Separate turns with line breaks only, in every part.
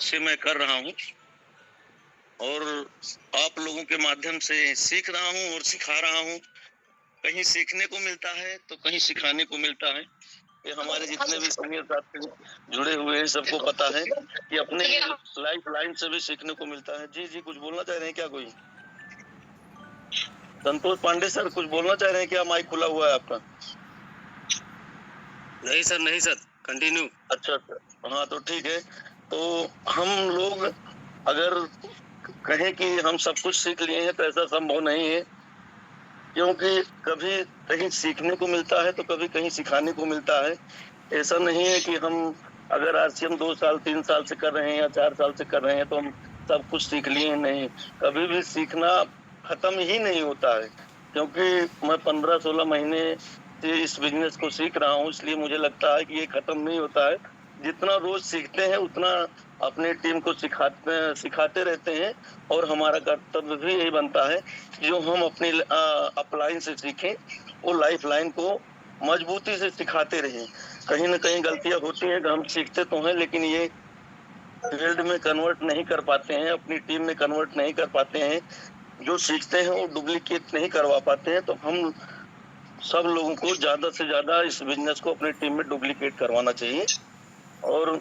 से मैं कर रहा हूँ और आप लोगों के माध्यम से सीख रहा हूँ और सिखा रहा हूँ। कहीं सीखने को मिलता है तो कहीं सिखाने को मिलता है। ये हमारे जितने भी सीनियर साथी जुड़े हुए हैं सबको पता है कि अपने लाइफ लाइन से भी सीखने को मिलता है। जी कुछ बोलना चाह रहे हैं क्या कोई? संतोष पांडे सर कुछ बोलना चाह रहे हैं क्या? माइक खुला हुआ है आपका।
नहीं सर, कंटिन्यू।
अच्छा हाँ तो ठीक है। तो हम लोग अगर कहें कि हम सब कुछ सीख लिए हैं तो ऐसा संभव नहीं है, क्योंकि कभी कहीं सीखने को मिलता है तो कभी कहीं सिखाने को मिलता है। ऐसा नहीं है कि हम अगर RCM 2 साल 3 साल से कर रहे हैं या 4 साल से कर रहे हैं तो हम सब कुछ सीख लिए। नहीं, कभी भी सीखना खत्म ही नहीं होता है, क्योंकि मैं 15-16 महीने से इस बिजनेस को सीख रहा हूँ, इसलिए मुझे लगता है कि ये खत्म नहीं होता है। जितना रोज सीखते हैं उतना अपने टीम को सिखाते रहते हैं और हमारा कर्तव्य भी यही बनता है कि जो हम अपनी अपलाइन से सीखें वो लाइफ लाइन को मजबूती से सिखाते रहें। कहीं ना कहीं गलतियां होती हैं, हम सीखते तो हैं लेकिन ये फील्ड में कन्वर्ट नहीं कर पाते हैं, अपनी टीम में कन्वर्ट नहीं कर पाते हैं। जो सीखते हैं वो डुप्लीकेट नहीं करवा पाते हैं। तो हम सब लोगों को ज्यादा से ज्यादा इस बिजनेस को अपनी टीम में डुप्लीकेट करवाना चाहिए, और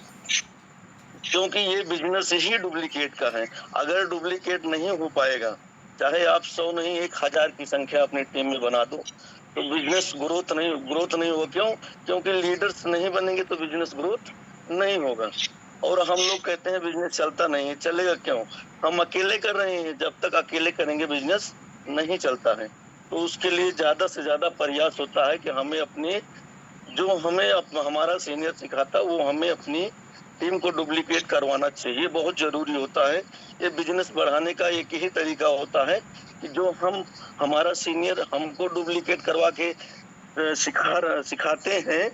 क्योंकि ये बिजनेस ही डुप्लीकेट का है। अगर डुप्लीकेट नहीं हो पाएगा, चाहे आप 100 नहीं 1000 की संख्या अपनी टीम में बना दो, तो बिजनेस ग्रोथ नहीं होगा। क्यों? क्योंकि लीडर्स नहीं बनेंगे तो बिजनेस ग्रोथ नहीं होगा। और हम लोग कहते हैं बिजनेस चलता नहीं है, चलेगा क्यों? हम अकेले कर रहे हैं, जब तक अकेले करेंगे बिजनेस नहीं चलता है। तो उसके लिए ज्यादा से ज्यादा प्रयास होता है कि हमें अपने जो हमें हमारा सीनियर सिखाता वो हमें अपनी टीम को डुप्लीकेट करवाना चाहिए, बहुत जरूरी होता है। ये बिजनेस बढ़ाने का एक ही तरीका होता है कि जो हमारा सीनियर हमको डुप्लीकेट करवा के सिखाते हैं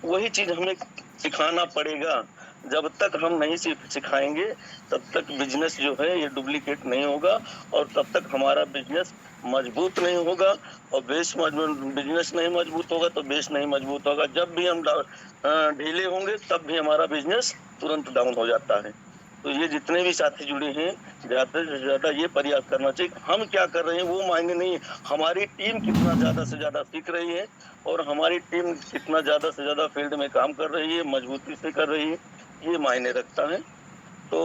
वही चीज हमें सिखाना पड़ेगा। जब तक हम नहीं सिखाएंगे तब तक बिजनेस जो है ये डुप्लीकेट नहीं होगा, और तब तक हमारा बिजनेस मजबूत नहीं होगा। और बिजनेस नहीं मजबूत होगा तो बेस नहीं मजबूत होगा। जब भी हम ढीले होंगे तब भी हमारा बिजनेस तुरंत डाउन हो जाता है। तो ये जितने भी साथी जुड़े हैं ज्यादा से ज्यादा ये प्रयास करना चाहिए। हम क्या कर रहे हैं वो मायने नहीं, हमारी टीम कितना ज्यादा से ज्यादा सीख रही है और हमारी टीम कितना ज्यादा से ज्यादा फील्ड में काम कर रही है, मजबूती से कर रही है, ये मायने रखता है। तो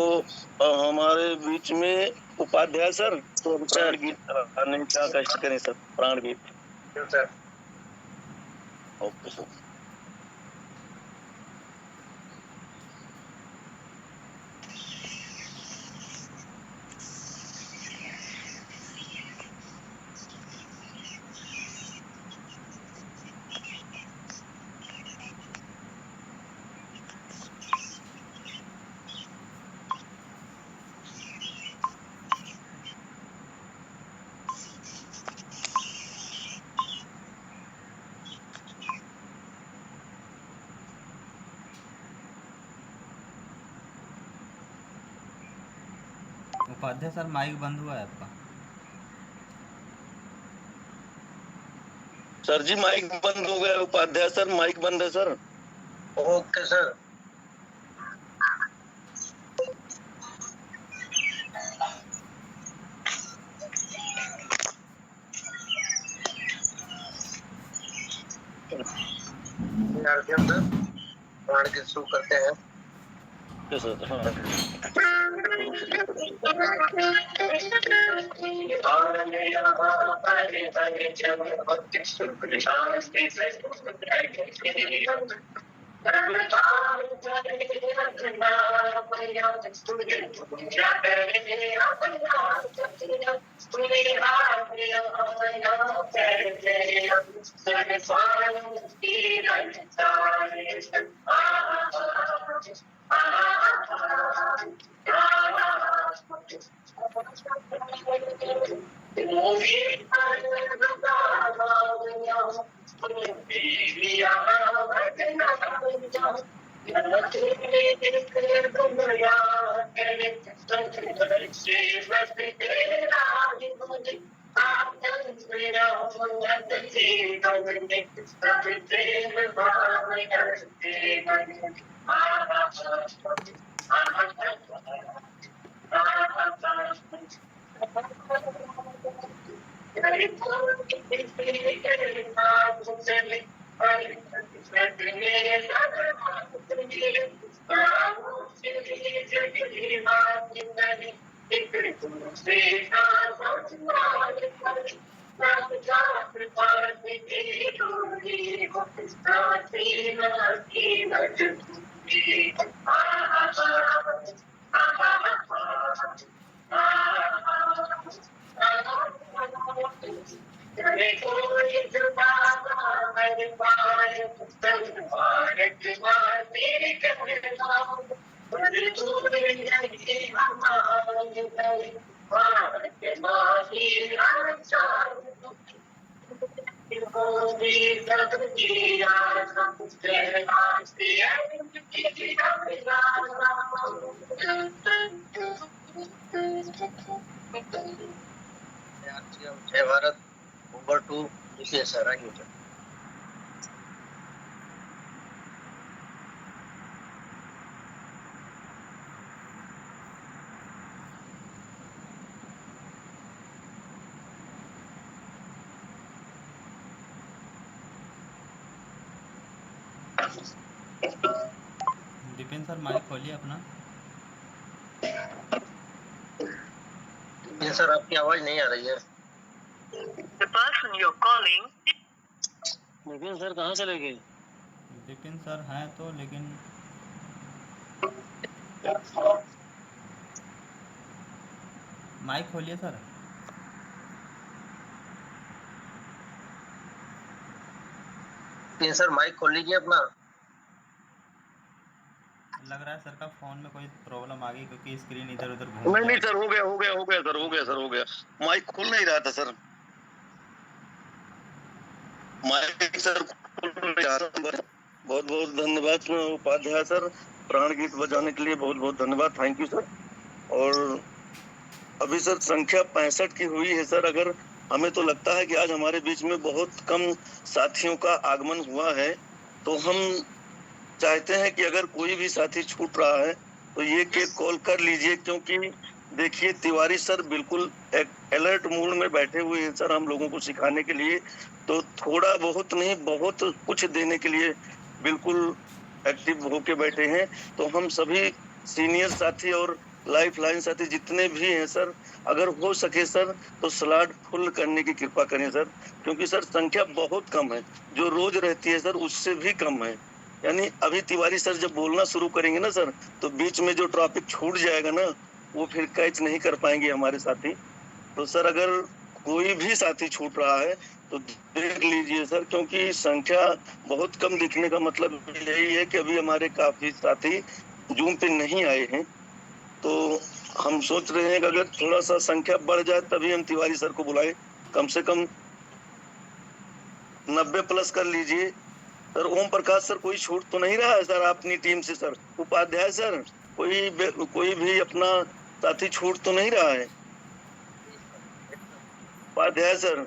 हमारे बीच में उपाध्याय सर तो प्राण गीत कराने का कष्ट करें सर, प्राण गीत। Okay sir.
Upadhyay sir mike बंद हुआ है आपका।
सर जी माइक बंद हो गया। उपाध्याय सर माइक बंद है सर। Okay sir. सर प्राण गीत शुरू करते हैं। सर हाँ।
जय भारत ओवर टू सर आइए सर।
विपिन सर माइक खोलिए अपना।
सर आपकी आवाज नहीं आ रही है।
विपिन सर कहाँ चले गए?
विपिन सर हैं तो, लेकिन माइक खोलिए सर।
सर माइक खोल लीजिए अपना।
लग रहा है सर का फोन में कोई प्रॉब्लम आ गई, क्योंकि स्क्रीन इधर उधर घूम
नहीं
रही
सर, हो गया सर, हो गया। माइक खुल नहीं रहा था सर, माइक सर खुल नहीं रहा था। बहुत बहुत धन्यवाद उपाध्याय सर, प्राण गीत बजाने के लिए बहुत बहुत धन्यवाद, थैंक यू सर। और अभी सर संख्या 65 की हुई है सर। अगर हमें तो लगता है कि आज हमारे बीच में बहुत कम साथियों का आगमन हुआ है, तो हम चाहते हैं कि अगर कोई भी साथी छूट रहा है तो ये कि कॉल कर लीजिए, क्योंकि देखिए तिवारी सर बिल्कुल अलर्ट मूड में बैठे हुए हैं सर, हम लोगों को सिखाने के लिए। तो थोड़ा बहुत नहीं, बहुत कुछ देने के लिए बिल्कुल एक्टिव होके बैठे हैं। तो हम सभी सीनियर साथी और लाइफ लाइन साथी जितने भी हैं सर, अगर हो सके सर तो स्लॉट फुल करने की कृपा करें सर, क्योंकि सर संख्या बहुत कम है, जो रोज रहती है सर उससे भी कम है। यानी अभी तिवारी सर जब बोलना शुरू करेंगे ना सर, तो बीच में जो ट्रैफिक छूट जाएगा ना, वो फिर कैच नहीं कर पाएंगे हमारे साथी। तो सर अगर कोई भी साथी छूट रहा है तो देख लीजिए सर, क्योंकि संख्या बहुत कम दिखने का मतलब यही है कि अभी हमारे काफी साथी जूम पे नहीं आए हैं। तो हम सोच रहे हैं कि अगर थोड़ा सा संख्या बढ़ जाए तभी हम तिवारी सर को बुलाएं। कम से कम 90 प्लस कर लीजिए सर। ओम प्रकाश सर कोई छूट तो नहीं रहा है सर अपनी टीम से सर? उपाध्याय सर कोई भी अपना साथी छूट तो नहीं रहा है? Upadhyay sir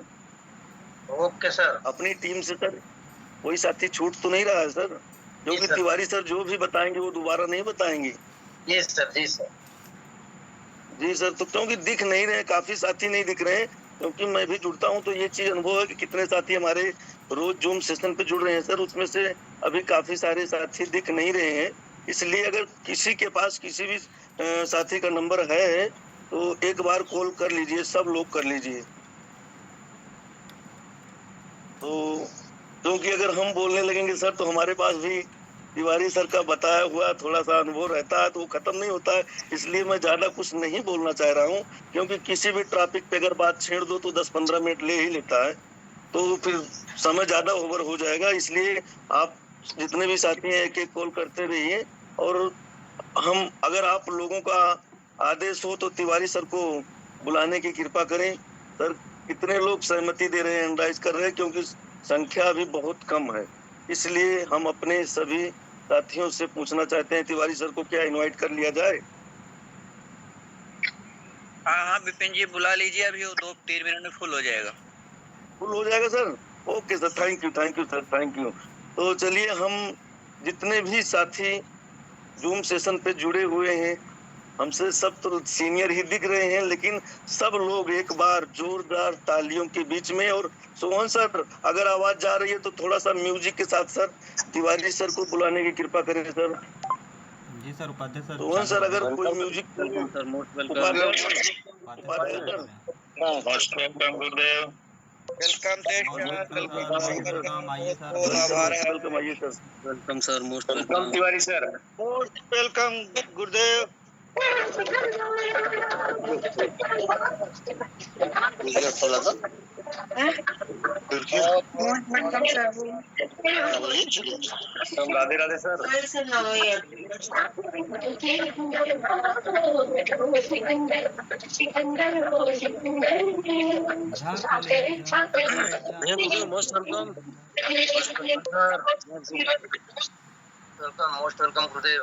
okay sir.
अपनी टीम से सर कोई साथी छूट तो नहीं रहा है सर? क्योंकि तिवारी सर जो भी बताएंगे वो दोबारा नहीं बताएंगे।
जी सर, जी सर,
जी सर। तो क्योंकि दिख नहीं रहे, काफी साथी नहीं दिख रहे हैं, क्योंकि मैं भी जुड़ता हूँ तो ये चीज अनुभव है कि कितने साथी हमारे रोज जूम सेशन पे जुड़ रहे हैं सर, उसमें से अभी काफी सारे साथी दिख नहीं रहे हैं। इसलिए अगर किसी के पास किसी भी साथी का नंबर है तो एक बार कॉल कर लीजिए, सब लोग कर लीजिए। तो क्योंकि अगर हम बोलने लगेंगे सर तो हमारे पास भी तिवारी सर का बताया हुआ थोड़ा सा अनुभव रहता है, तो वो खत्म नहीं होता है। इसलिए मैं ज्यादा कुछ नहीं बोलना चाह रहा हूँ, क्योंकि किसी भी टॉपिक पे अगर बात छेड़ दो तो 10-15 मिनट ले ही लेता है, तो फिर समय ज्यादा ओवर हो जाएगा। इसलिए आप जितने भी साथी हैं एक एक कॉल करते रहिए। और हम अगर आप लोगों का आदेश हो तो तिवारी सर को बुलाने की कृपा करें सर। कितने लोग सहमति दे रहे हैं, एंडराइज कर रहे हैं, क्योंकि संख्या अभी बहुत कम है। इसलिए हम अपने सभी साथियों से पूछना चाहते हैं तिवारी सर को क्या इनवाइट कर लिया जाए?
हाँ विपिन जी बुला लीजिए, अभी वो 2-3 मिनट में फुल हो जाएगा।
फुल हो जाएगा sir? Okay sir, thank you sir, thank you. तो चलिए हम जितने भी साथी जूम सेशन पे जुड़े हुए हैं हमसे सब तो सीनियर ही दिख रहे हैं, लेकिन सब लोग एक बार जोरदार तालियों के बीच में। और सोहन सर, अगर आवाज जा रही है तो थोड़ा सा म्यूजिक के साथ सर तिवारी सर को बुलाने की कृपा करें सर।
जी sir, Upadhyay sir
Sohan sir, अगर कोई music
sir most welcome.
Upadhyay sir
most welcome गुरुदेव।
वेलकम
वेलकम, आइए सर।
वेलकम, आइए sir.
Welcome sir, most
welcome Tiwari sir.
Most welcome गुरुदेव।
Radhe Radhe sir.
Most welcome. Most welcome गुरुदेव।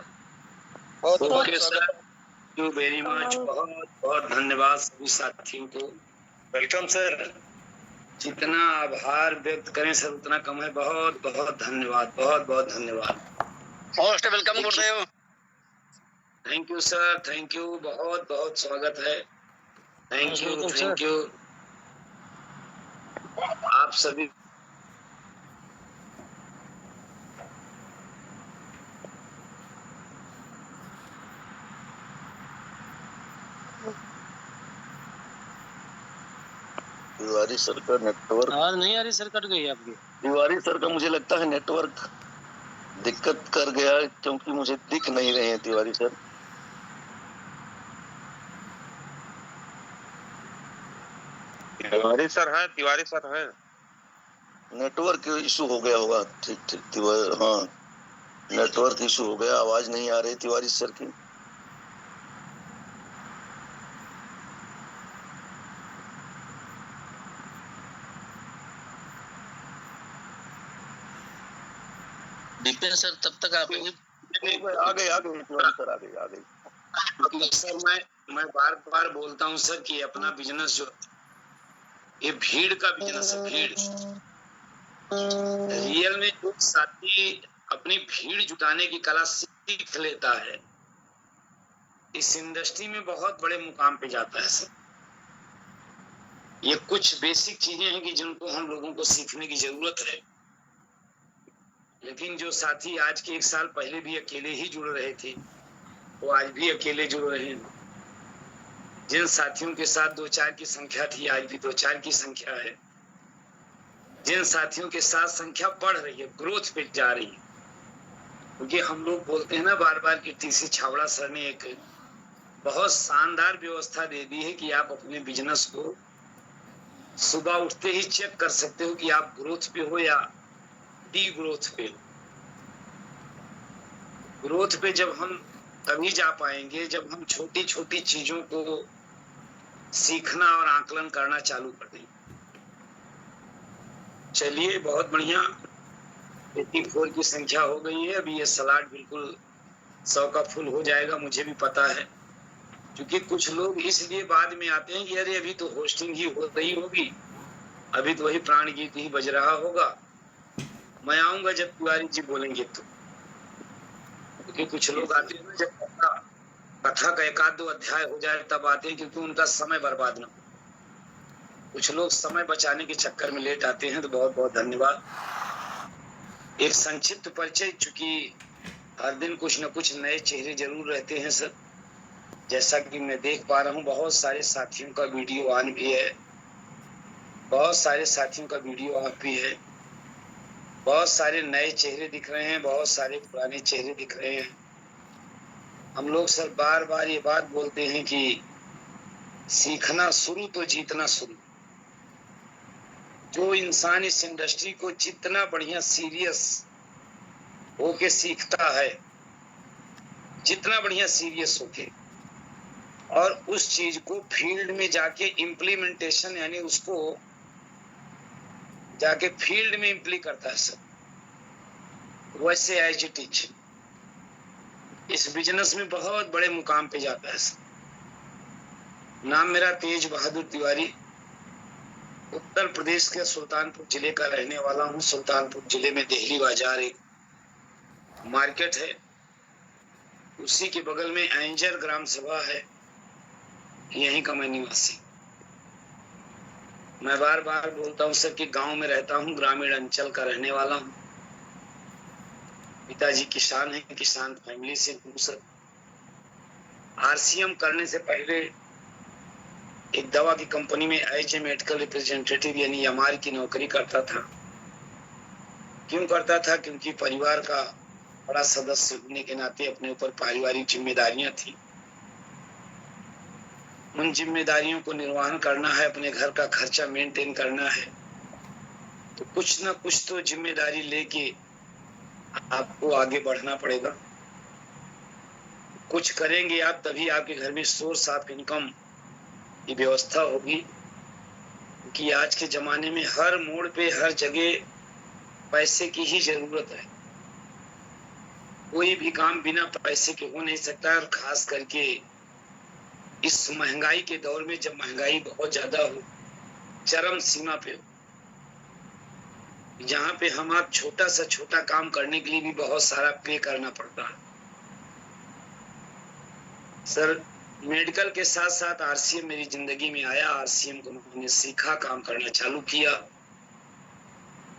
Okay sir, thank you very much. बहुत बहुत धन्यवाद सभी साथियों को। Welcome sir. जितना आभार व्यक्त करें सर उतना कम है। बहुत बहुत धन्यवाद, बहुत बहुत धन्यवाद।
Most welcome Gurudev.
Thank you sir, thank you. बहुत बहुत स्वागत है। Thank you, thank you. आप सभी तिवारी सर का नेटवर्क
आवाज नहीं आ रही सर, कट गई आपकी।
तिवारी सर का मुझे लगता है नेटवर्क दिक्कत कर गया, क्योंकि मुझे दिख नहीं रहे हैं तिवारी सर।
तिवारी सर है, तिवारी सर है।
नेटवर्क इशू हो गया होगा। ठीक ठीक तिवारी, हाँ नेटवर्क इशू हो गया, आवाज नहीं आ रही तिवारी सर की।
दीपेन सर तब तक आप
आ गए तिवारी सर, आ गए। क्योंकि सर मैं बार बार बोलता हूँ सर कि अपना बिजनेस जो ये भीड़ का बिजनेस है, भीड़। रियल में जो साथी अपनी भीड़ जुटाने की कला सीख लेता है, इस इंडस्ट्री में बहुत बड़े मुकाम पे जाता है सर। ये कुछ बेसिक चीजें हैं कि जिनको हम लोगों को सीखने की जरूरत है। लेकिन जो साथी आज के 1 साल पहले भी अकेले ही जुड़ रहे थे, वो आज भी अकेले जुड़ रहे हैं। जिन साथियों के साथ 2-4 की संख्या थी, आज भी 2-4 की संख्या है। जिन साथियों के साथ संख्या बढ़ रही है, ग्रोथ पे जा रही है। क्योंकि हम लोग बोलते हैं ना बार बार कि टीसी छावड़ा सर ने एक बहुत शानदार व्यवस्था दे दी है कि आप अपने बिजनेस को सुबह उठते ही चेक कर सकते हो कि आप ग्रोथ पे हो या डी ग्रोथ पे। ग्रोथ पे जब हम तभी जा पाएंगे जब हम छोटी छोटी चीजों को सीखना और आकलन करना चालू कर देंगे। चलिए, बहुत बढ़िया। 84 की संख्या हो गई है। अभी ये सलाड बिल्कुल 100 का फुल हो जाएगा, मुझे भी पता है। क्योंकि कुछ लोग इसलिए बाद में आते हैं कि अरे अभी तो होस्टिंग ही हो रही होगी, अभी तो वही प्राण गीत ही बज रहा होगा, मैं आऊंगा जब तिवारी जी बोलेंगे तो। क्योंकि कुछ लोग आते हैं जब कथा का 1-2 अध्याय हो जाए तब आते हैं, क्योंकि उनका समय बर्बाद ना हो। कुछ लोग समय बचाने के चक्कर में लेट आते हैं, तो बहुत बहुत धन्यवाद। एक संक्षिप्त परिचय, चूंकि हर दिन कुछ न कुछ नए चेहरे जरूर रहते हैं सर। जैसा कि मैं देख पा रहा हूँ, बहुत सारे साथियों का वीडियो ऑन भी है, बहुत सारे साथियों का वीडियो ऑफ भी है, बहुत सारे नए चेहरे दिख रहे हैं, बहुत सारे पुराने चेहरे दिख रहे हैं। हम लोग सर बार बार ये बात बोलते हैं कि सीखना शुरू तो जीतना शुरू। जो इंसान इस इंडस्ट्री को जितना बढ़िया सीरियस होके सीखता है, जितना बढ़िया सीरियस होके, और उस चीज को फील्ड में जाके इम्प्लीमेंटेशन यानी उसको जाके फील्ड में इम्प्ली करता है सर, वैसे एज इट इज इस बिजनेस में बहुत बड़े मुकाम पे जाता है सर। नाम मेरा तेज बहादुर तिवारी, उत्तर प्रदेश के सुल्तानपुर जिले का रहने वाला हूँ। सुल्तानपुर जिले में देहली बाजार एक मार्केट है,
उसी के बगल में एंजर ग्राम सभा है, यहीं का मैं निवासी। मैं बार बार बोलता हूँ सर कि गांव में रहता हूँ, ग्रामीण अंचल का रहने वाला हूँ। पिताजी किसान हैं, किसान फैमिली से हूँ सर। आरसीएम करने से पहले एक दवा की कंपनी में एज ए मेडिकल रिप्रेजेंटेटिव यानी एमआर की नौकरी करता था। क्यों करता था? क्योंकि परिवार का बड़ा सदस्य होने के नाते अपने ऊपर पारिवारिक जिम्मेदारियां थी। उन जिम्मेदारियों को निर्वहन करना है, अपने घर का खर्चा मेंटेन करना है, तो कुछ ना कुछ तो जिम्मेदारी लेके आपको आगे बढ़ना पड़ेगा। कुछ करेंगे आप तभी आपके घर में सोर्स ऑफ इनकम की व्यवस्था होगी, क्योंकि आज के जमाने में हर मोड़ पे हर जगह पैसे की ही जरूरत है। कोई भी काम बिना पैसे के हो नहीं सकता, और खास करके इस महंगाई के दौर में, जब महंगाई बहुत ज्यादा हो, चरम सीमा पे हो, जहाँ पे हम आप छोटा सा छोटा काम करने के लिए भी बहुत सारा पे करना पड़ता है। सर, मेडिकल के साथ साथ आरसीएम मेरी जिंदगी में आया। आरसीएम को मैंने सीखा, काम करना चालू किया,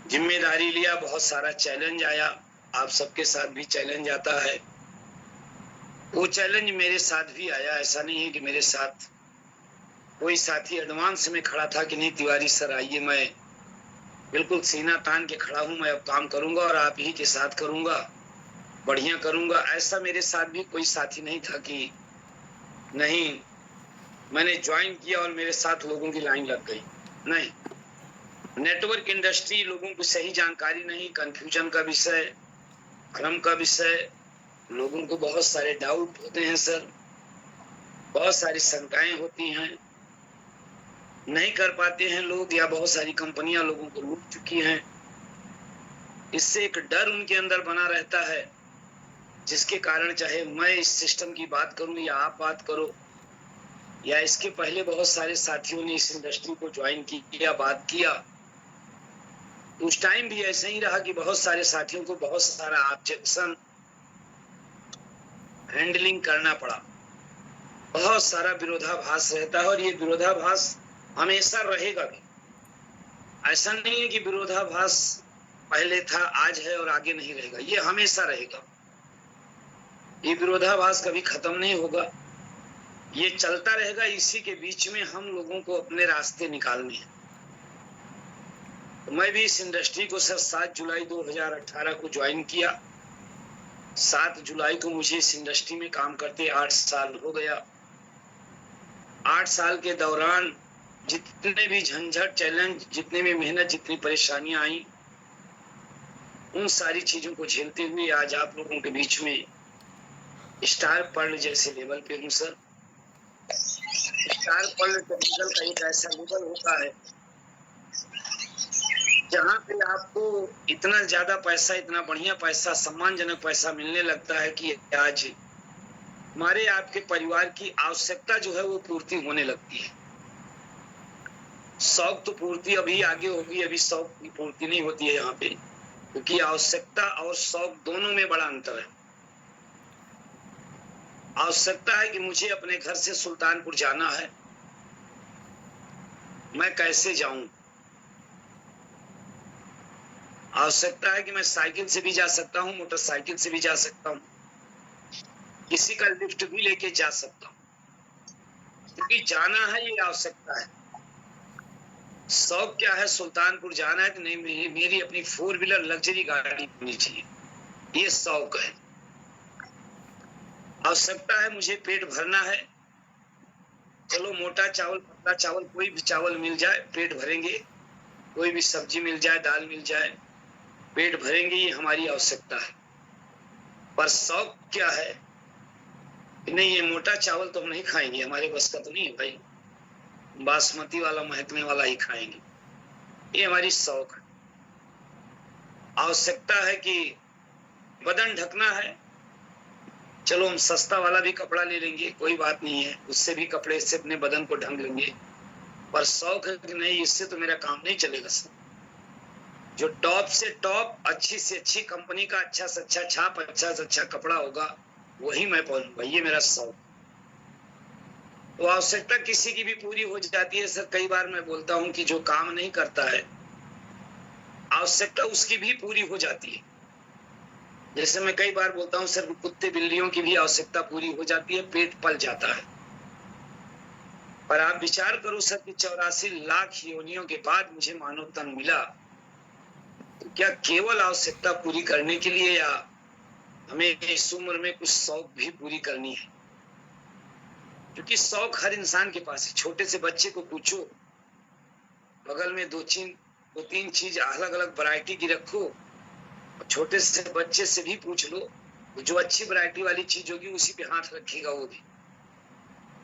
जिम्मेदारी लिया, बहुत सारा चैलेंज आया। आप सबके साथ भी चैलेंज आता है। वो चैलेंज मेरे साथ भी आया। ऐसा नहीं है कि मेरे साथ कोई साथी एडवांस में खड़ा था कि नहीं तिवारी सर आइए, मैं बिल्कुल सीना तान के खड़ा हूं, मैं अब काम करूंगा और आप ही के साथ करूंगा, बढ़िया करूंगा। ऐसा मेरे साथ भी कोई साथी नहीं था कि नहीं, मैंने ज्वाइन किया और मेरे साथ लोगों की लाइन लग गई। नहीं, नेटवर्क इंडस्ट्री, लोगों को सही जानकारी नहीं, कंफ्यूजन का विषय, भ्रम का विषय, लोगों को बहुत सारे डाउट होते हैं सर, बहुत सारी शंकाएं होती हैं, नहीं कर पाते हैं लोग, या बहुत सारी कंपनियां लोगों को लूट चुकी हैं। इससे एक डर उनके अंदर बना रहता है, जिसके कारण चाहे मैं इस सिस्टम की बात करूं या आप बात करो, या इसके पहले बहुत सारे साथियों ने इस इंडस्ट्री को ज्वाइन किया, बात किया, उस टाइम भी ऐसा ही रहा कि बहुत सारे साथियों को बहुत सारा ऑब्जेक्शन हैंडलिंग करना पड़ा, बहुत सारा विरोधाभास रहता है, और ये विरोधाभास हमेशा रहेगा भी। ऐसा नहीं है कि विरोधाभास पहले था, आज है और आगे नहीं रहेगा, ये हमेशा रहेगा। ये विरोधाभास कभी खत्म नहीं होगा, ये चलता रहेगा। इसी के बीच में हम लोगों को अपने रास्ते निकालने हैं। तो मैं भी इस इंडस्ट्री को सर 7 जुलाई 2018 को ज्वाइन किया। 7 जुलाई को मुझे इस इंडस्ट्री में काम करते 8 साल हो गया। 8 साल के दौरान जितने भी झंझट, चैलेंज, जितने भी मेहनत, जितनी परेशानियां आई, उन सारी चीजों को झेलते हुए आज आप लोगों के बीच में स्टार पर्ल जैसे लेवल पे हूँ सर। स्टार पर्ल टेक्निकल का एक ऐसा लेवल होता है जहाँ पे आपको इतना ज्यादा पैसा, इतना बढ़िया पैसा, सम्मानजनक पैसा मिलने लगता है कि आज हमारे आपके परिवार की आवश्यकता जो है वो पूर्ति होने लगती है। शौक तो पूर्ति अभी आगे होगी, अभी शौक की पूर्ति नहीं होती है यहाँ पे, क्योंकि आवश्यकता और शौक दोनों में बड़ा अंतर है। आवश्यकता है कि मुझे अपने घर से सुल्तानपुर जाना है, मैं कैसे जाऊं? आवश्यकता है कि मैं साइकिल से भी जा सकता हूं, मोटरसाइकिल से भी जा सकता हूं, किसी का लिफ्ट भी लेके जा सकता हूं, क्योंकि जाना है, ये आवश्यकता है। शौक क्या है? सुल्तानपुर जाना है कि नहीं, मेरी अपनी 4 व्हीलर लग्जरी गाड़ी होनी चाहिए, ये शौक है। आवश्यकता है मुझे पेट भरना है, चलो मोटा चावल, पतला चावल, कोई भी चावल मिल जाए पेट भरेंगे, कोई भी सब्जी मिल जाए, दाल मिल जाए, पेट भरेंगे, ये हमारी आवश्यकता है। पर शौक क्या है? नहीं, ये मोटा चावल तो हम नहीं खाएंगे, हमारे बस का तो नहीं है भाई, बासमती वाला, महकने वाला ही खाएंगे, ये हमारी शौक है। आवश्यकता है कि बदन ढकना है, चलो हम सस्ता वाला भी कपड़ा ले लेंगे, कोई बात नहीं है, उससे भी कपड़े से अपने बदन को ढक लेंगे। पर शौक है कि नहीं, इससे तो मेरा काम नहीं चलेगा सर। जो टॉप से टॉप, अच्छी से अच्छी कंपनी का अच्छा से अच्छा छाप, अच्छा से अच्छा कपड़ा होगा, वही मैं पहनूंगा, ये मेरा शौक। तो आवश्यकता किसी की भी पूरी हो जाती है सर। कई बार मैं बोलता हूँ कि जो काम नहीं करता है, आवश्यकता उसकी भी पूरी हो जाती है। जैसे मैं कई बार बोलता हूँ सर, कुत्ते बिल्लियों की भी आवश्यकता पूरी हो जाती है, पेट पल जाता है। पर आप विचार करो सर कि 84 लाख योनियों के बाद मुझे मानव तन मिला, तो क्या केवल आवश्यकता पूरी करने के लिए, या हमें इस उम्र में कुछ शौक भी पूरी करनी है? क्योंकि शौक हर इंसान के पास है। छोटे से बच्चे को पूछो, बगल में दो तीन चीज अलग अलग वैरायटी की रखो, छोटे से बच्चे से भी पूछ लो, जो अच्छी वैरायटी वाली चीज होगी उसी पे हाथ रखेगा वो भी।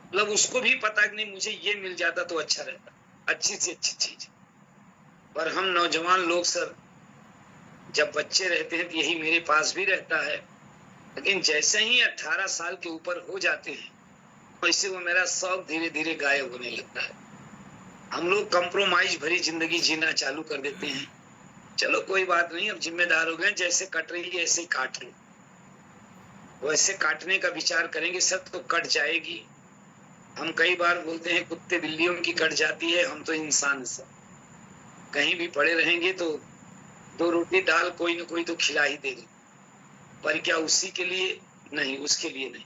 मतलब उसको भी पता कि नहीं, मुझे ये मिल जाता तो अच्छा रहता, अच्छी से अच्छी चीज। पर हम नौजवान लोग सर, जब बच्चे रहते हैं तो यही मेरे पास भी रहता है, लेकिन जैसे ही 18 साल के ऊपर हो जाते हैं, वैसे वो मेरा शौक धीरे धीरे गायब होने लगता है। हम लोग कंप्रोमाइज भरी जिंदगी जीना चालू कर देते हैं। चलो कोई बात नहीं, अब जिम्मेदार हो गए, जैसे कट रही है ऐसे ही काट लो। वैसे काटने का विचार करेंगे सर तो कट जाएगी। हम कई बार बोलते हैं कुत्ते बिल्लियों की कट जाती है, हम तो इंसान सर, कहीं भी पड़े रहेंगे तो 2 रोटी दाल कोई न कोई तो खिला ही देगा। पर क्या उसी के लिए? नहीं, उसके लिए नहीं।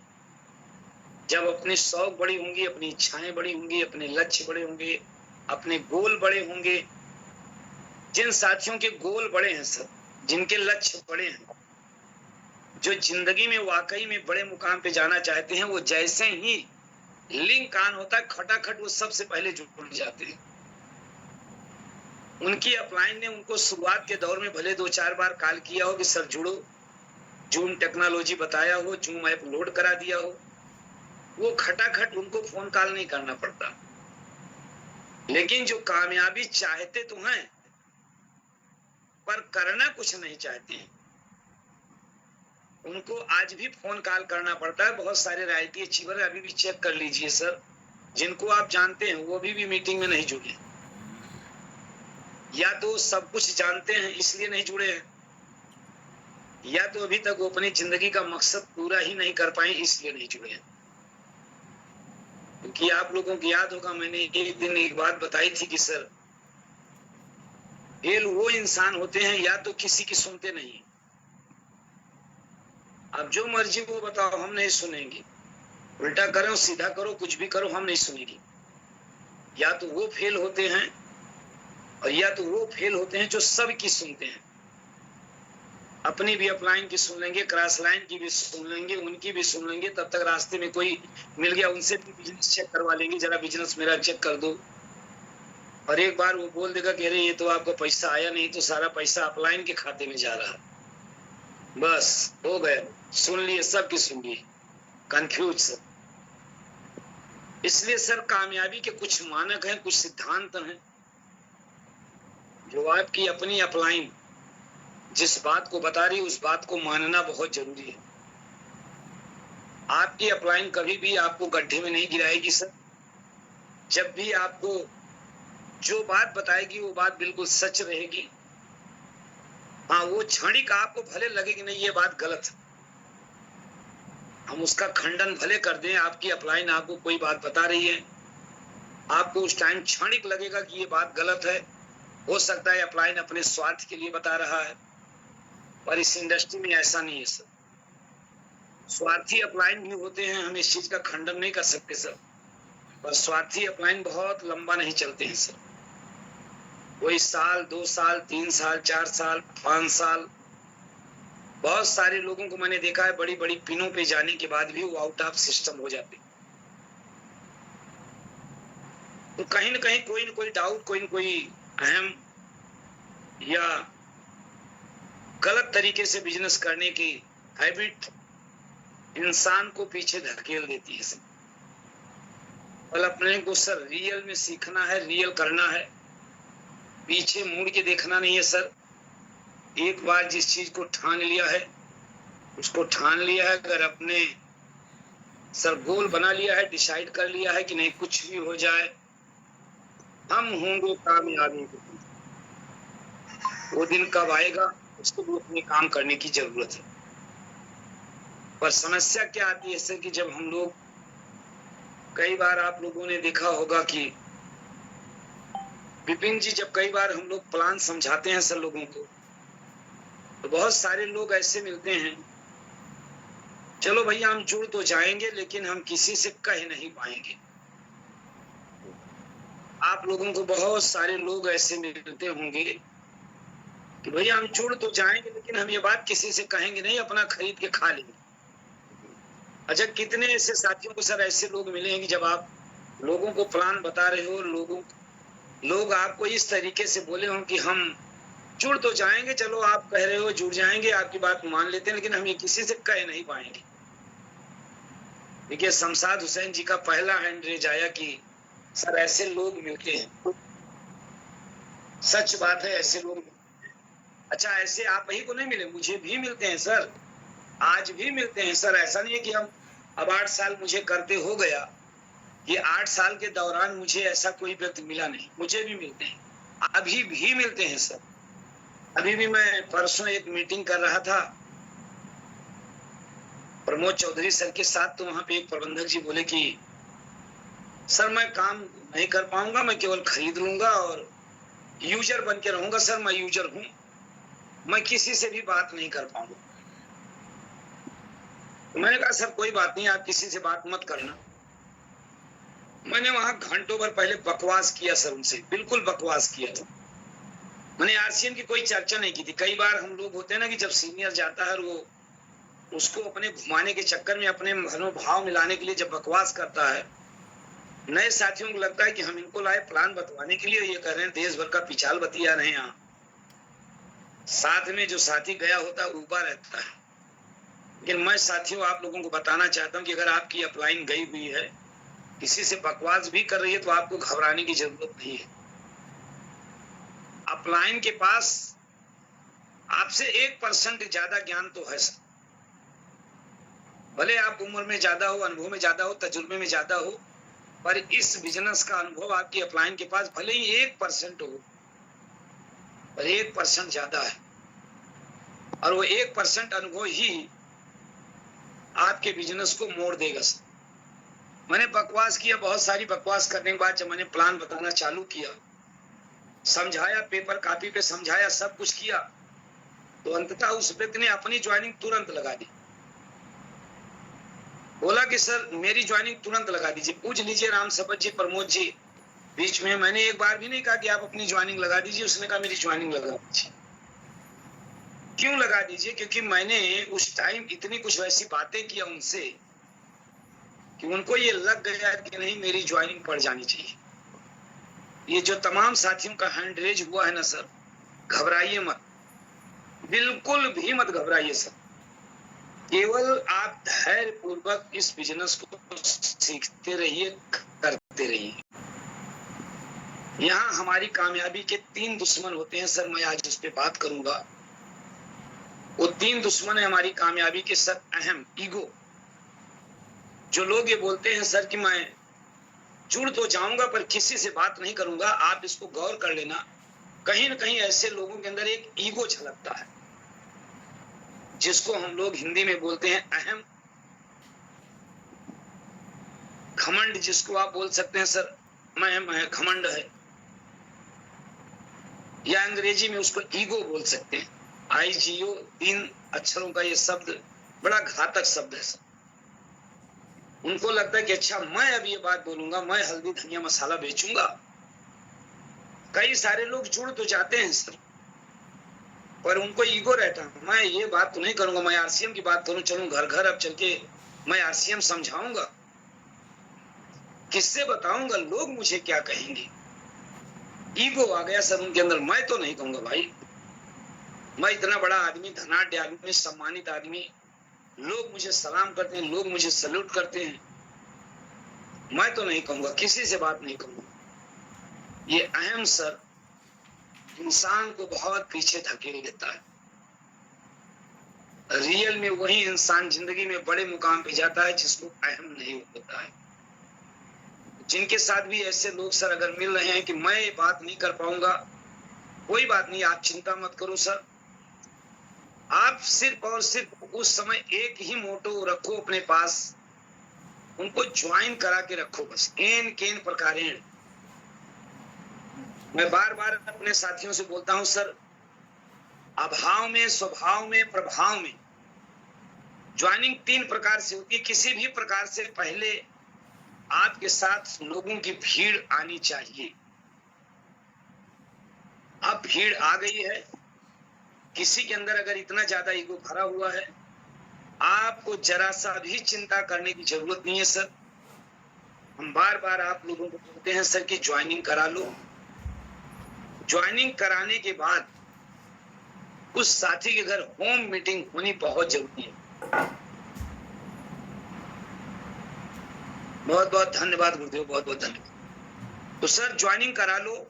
जब अपने शौक बड़ी होंगी, अपनी इच्छाएं बड़ी होंगी, अपने लक्ष्य बड़े होंगे, अपने गोल बड़े होंगे। जिन साथियों के गोल बड़े हैं सर, जिनके लक्ष्य बड़े हैं, जो जिंदगी में वाकई में बड़े मुकाम पे जाना चाहते हैं, वो जैसे ही लिंक ऑन होता है, खटाखट वो सबसे पहले जुड़ जाते हैं। उनकी अपलाइन ने उनको शुरुआत के दौर में भले 2-4 बार कॉल किया हो कि सर जुड़ो, जूम टेक्नोलॉजी बताया हो, जूम ऐप लोड करा दिया हो, वो खटाखट उनको फोन कॉल नहीं करना पड़ता। लेकिन जो कामयाबी चाहते तो हैं पर करना कुछ नहीं चाहते हैं, उनको आज भी फोन कॉल करना पड़ता है। बहुत सारे राइटी अचीवर अभी भी चेक कर लीजिए सर, जिनको आप जानते हैं वो अभी भी मीटिंग में नहीं जुड़े, या तो सब कुछ जानते हैं इसलिए नहीं जुड़े हैं, या तो अभी तक वो अपनी जिंदगी का मकसद पूरा ही नहीं कर पाए इसलिए नहीं जुड़े हैं। क्योंकि आप लोगों को याद होगा, मैंने एक दिन एक बात बताई थी कि सर, फेल वो इंसान होते हैं या तो किसी की सुनते नहीं, अब जो मर्जी वो बताओ हम नहीं सुनेंगे, उल्टा करो सीधा करो कुछ भी करो हम नहीं सुनेंगे। या तो वो फेल होते हैं, और या तो वो फेल होते हैं जो सबकी सुनते हैं, अपनी भी अपलाइन की सुन लेंगे, क्रॉस लाइन की भी सुन लेंगे, उनकी भी सुन लेंगे। तब तक रास्ते में कोई मिल गया उनसे भी बिजनेस चेक करवा लेंगे, जरा बिजनेस मेरा चेक कर दो। और एक बार वो बोल देगा कि अरे ये तो आपका पैसा आया नहीं, तो सारा पैसा अपलाइन के खाते में जा रहा है, बस हो गए, सुन लिए, सबकी सुन लिए, कंफ्यूज सर। इसलिए सर कामयाबी के कुछ मानक हैं, कुछ सिद्धांत हैं, जो आपकी अपनी अपलाइन जिस बात को बता रही उस बात को मानना बहुत जरूरी है। आपकी अपलाइन कभी भी आपको गड्ढे में नहीं गिराएगी सर। जब भी आपको जो बात बताएगी वो बात बिल्कुल सच रहेगी। हाँ, वो क्षणिक आपको भले लगे कि नहीं ये बात गलत है, हम उसका खंडन भले कर दें। आपकी अपलाइन आपको कोई बात बता रही है, आपको उस टाइम क्षणिक लगेगा कि ये बात गलत है, हो सकता है अपलाइन अपने स्वार्थ के लिए बता रहा है, पर इस इंडस्ट्री में ऐसा नहीं है सर। स्वार्थी अपलाइन भी होते हैं, हम इस चीज का खंडन नहीं कर सकते सर, पर स्वार्थी अपलाइन बहुत लंबा नहीं चलते हैं सर। कोई साल, 2 साल, 3 साल, 4 साल, 5 साल, बहुत सारे लोगों को मैंने देखा है बड़ी बड़ी पिनों पे जाने के बाद भी वो आउट ऑफ सिस्टम हो जाते। तो कहीं ना कहीं कोई न कोई डाउट, कोई न कोई अहम या गलत तरीके से बिजनेस करने की हैबिट इंसान को पीछे धकेल देती है सर। और अपने को सर रियल में सीखना है, रियल करना है, पीछे मुड़ के देखना नहीं है सर। एक बार जिस चीज को ठान लिया है उसको ठान लिया है, अगर अपने सर गोल बना लिया है, डिसाइड कर लिया है कि नहीं कुछ भी हो जाए हम होंगे कामयाबी। वो दिन कब आएगा उसको भी अपने काम करने की जरूरत है। पर समस्या क्या आती है सर कि जब हम लोग, कई बार आप लोगों ने देखा होगा कि विपिन जी, जब कई बार हम लोग प्लान समझाते हैं सर लोगों को, तो बहुत सारे लोग ऐसे मिलते हैं, चलो भैया हम जुड़ तो जाएंगे लेकिन हम किसी से कह नहीं पाएंगे। आप लोगों को बहुत सारे लोग ऐसे मिलते होंगे कि भैया हम जुड़ तो जाएंगे लेकिन हम ये बात किसी से कहेंगे नहीं, अपना खरीद के खा लेंगे। अच्छा, कितने ऐसे साथियों को सर ऐसे लोग मिले हैं कि जब आप लोगों को प्लान बता रहे हो, लोग आपको इस तरीके से बोले हो कि हम जुड़ तो जाएंगे, चलो आप कह रहे हो जुड़ जाएंगे, आपकी बात मान लेते हैं, लेकिन हम ये किसी से कह नहीं पाएंगे। देखिए, शमशाद हुसैन जी का पहला हैंड रेज आया कि सर ऐसे लोग मिलते हैं। सच बात है, ऐसे लोग। अच्छा, ऐसे आप ही को नहीं मिले, मुझे भी मिलते हैं सर, आज भी मिलते हैं सर। ऐसा नहीं है कि हम अब 8 साल मुझे करते हो गया, ये 8 साल के दौरान मुझे ऐसा कोई व्यक्ति मिला नहीं, मुझे भी मिलते हैं, अभी भी मिलते हैं सर। अभी भी मैं परसों एक मीटिंग कर रहा था प्रमोद चौधरी सर के साथ, तो वहां पे एक प्रबंधक जी बोले कि सर मैं काम नहीं कर पाऊंगा, मैं केवल खरीद लूंगा और यूजर बन के रहूंगा। सर मैं यूजर हूं, मैं किसी से भी बात नहीं कर पाऊंगा। तो मैंने कहा सर कोई बात नहीं, आप किसी से बात मत करना। मैंने वहां घंटों भर पहले बकवास किया सर उनसे, बिल्कुल बकवास किया था। मैंने आरसीएम की कोई चर्चा नहीं की थी। कई बार हम लोग होते हैं ना कि जब सीनियर जाता है और वो उसको अपने घुमाने के चक्कर में, अपने मनोभाव मिलाने के लिए जब बकवास करता है, नए साथियों को लगता है कि हम इनको लाए प्लान बतवाने के लिए, ये कर रहे हैं देश भर का पिछाल बतिया रहे हैं। यहाँ साथ में जो साथी गया होता है ऊपर रहता है। लेकिन मैं साथियों आप लोगों को बताना चाहता हूँ कि अगर आपकी अपलाइन गई हुई है, किसी से बकवास भी कर रही है, तो आपको घबराने की जरूरत नहीं है। अपलाइन के पास आपसे 1% ज्यादा ज्ञान तो है सर। भले आप उम्र में ज्यादा हो, अनुभव में ज्यादा हो, तजुर्बे में ज्यादा हो, पर इस बिजनेस का अनुभव आपकी अपलाइन के पास भले ही 1% हो, पर 1% ज्यादा है। और वो 1% अनुभव ही आपके बिजनेस को मोड़ देगा सर। मैंने बकवास किया, बहुत सारी बकवास करने के बाद जब मैंने प्लान बताना चालू किया, समझाया, पेपर कॉपी पे समझाया, सब कुछ किया, तो अंततः उस व्यक्ति ने अपनी ज्वाइनिंग तुरंत लगा दी। बोला कि सर मेरी ज्वाइनिंग तुरंत लगा दीजिए। पूछ लीजिए राम सबत जी, प्रमोद जी, बीच में मैंने एक बार भी नहीं कहा कि आप अपनी ज्वाइनिंग लगा दीजिए। उसने कहा मेरी ज्वाइनिंग लगा दीजिए। क्यों लगा दीजिए? क्योंकि मैंने उस टाइम इतनी कुछ वैसी बातें किया उनसे कि उनको ये लग गया कि नहीं मेरी ज्वाइनिंग पड़ जानी चाहिए। ये जो तमाम साथियों का हैंड रेज हुआ है ना सर, घबराइए मत, बिल्कुल भी मत घबराइए सर। केवल आप धैर्य पूर्वक इस बिजनेस को सीखते रहिए, करते रहिए। यहाँ हमारी कामयाबी के 3 दुश्मन होते हैं सर, मैं आज उस पर बात करूंगा। वो 3 दुश्मन है हमारी कामयाबी के सर। अहम, ईगो। जो लोग ये बोलते हैं सर कि मैं जुड़ तो जाऊंगा पर किसी से बात नहीं करूंगा, आप इसको गौर कर लेना, कहीं ना कहीं ऐसे लोगों के अंदर एक ईगो झलकता है, जिसको हम लोग हिंदी में बोलते हैं अहम, घमंड जिसको आप बोल सकते हैं सर, मैं घमंड है, या अंग्रेजी में उसको ईगो बोल सकते हैं। IGO, 3 अक्षरों का ये शब्द बड़ा घातक शब्द है सर। उनको लगता है कि अच्छा मैं अब ये बात बोलूंगा, मैं हल्दी धनिया मसाला बेचूंगा। कई सारे लोग जुड़ तो जाते हैं सर, पर उनको ईगो रहता है, मैं ये बात तो नहीं करूंगा, मैं आरसीएम की बात करूं, चलूं घर घर अब चल के मैं आरसीएम समझाऊंगा, किससे बताऊंगा, लोग मुझे क्या कहेंगे। ईगो आ गया सर उनके अंदर। मैं तो नहीं कहूंगा भाई, मैं इतना बड़ा आदमी, धनाढ्य आदमी, सम्मानित आदमी, लोग मुझे सलाम करते हैं, लोग मुझे सल्यूट करते हैं, मैं तो नहीं कहूंगा, किसी से बात नहीं कहूंगा। ये अहम सर इंसान को बहुत पीछे धकेल देता है। रियल में वही इंसान जिंदगी में बड़े मुकाम पे जाता है जिसको अहम नहीं होता है। जिनके साथ भी ऐसे लोग सर अगर मिल रहे हैं कि मैं ये बात नहीं कर पाऊंगा, कोई बात नहीं, आप चिंता मत करो सर, आप सिर्फ और सिर्फ उस समय एक ही मोटो रखो अपने पास, उनको ज्वाइन करा के रखो बस, एन केन प्रकारेण। मैं बार बार अपने साथियों से बोलता हूं सर, अभाव में, स्वभाव में, प्रभाव में ज्वाइनिंग 3 प्रकार से होती है। किसी भी प्रकार से पहले आपके साथ लोगों की भीड़ आनी चाहिए। अब भीड़ आ गई है, किसी के अंदर अगर इतना ज्यादा ईगो भरा हुआ है, आपको जरा सा भी चिंता करने की जरूरत नहीं है सर। हम बार बार आप लोगों को बोलते हैं सर कि ज्वाइनिंग करा लो। ज्वाइनिंग कराने के बाद उस साथी के घर होम मीटिंग होनी बहुत जरूरी है। बहुत बहुत धन्यवाद गुरुदेव, बहुत बहुत धन्यवाद। तो सर ज्वाइनिंग करा लो।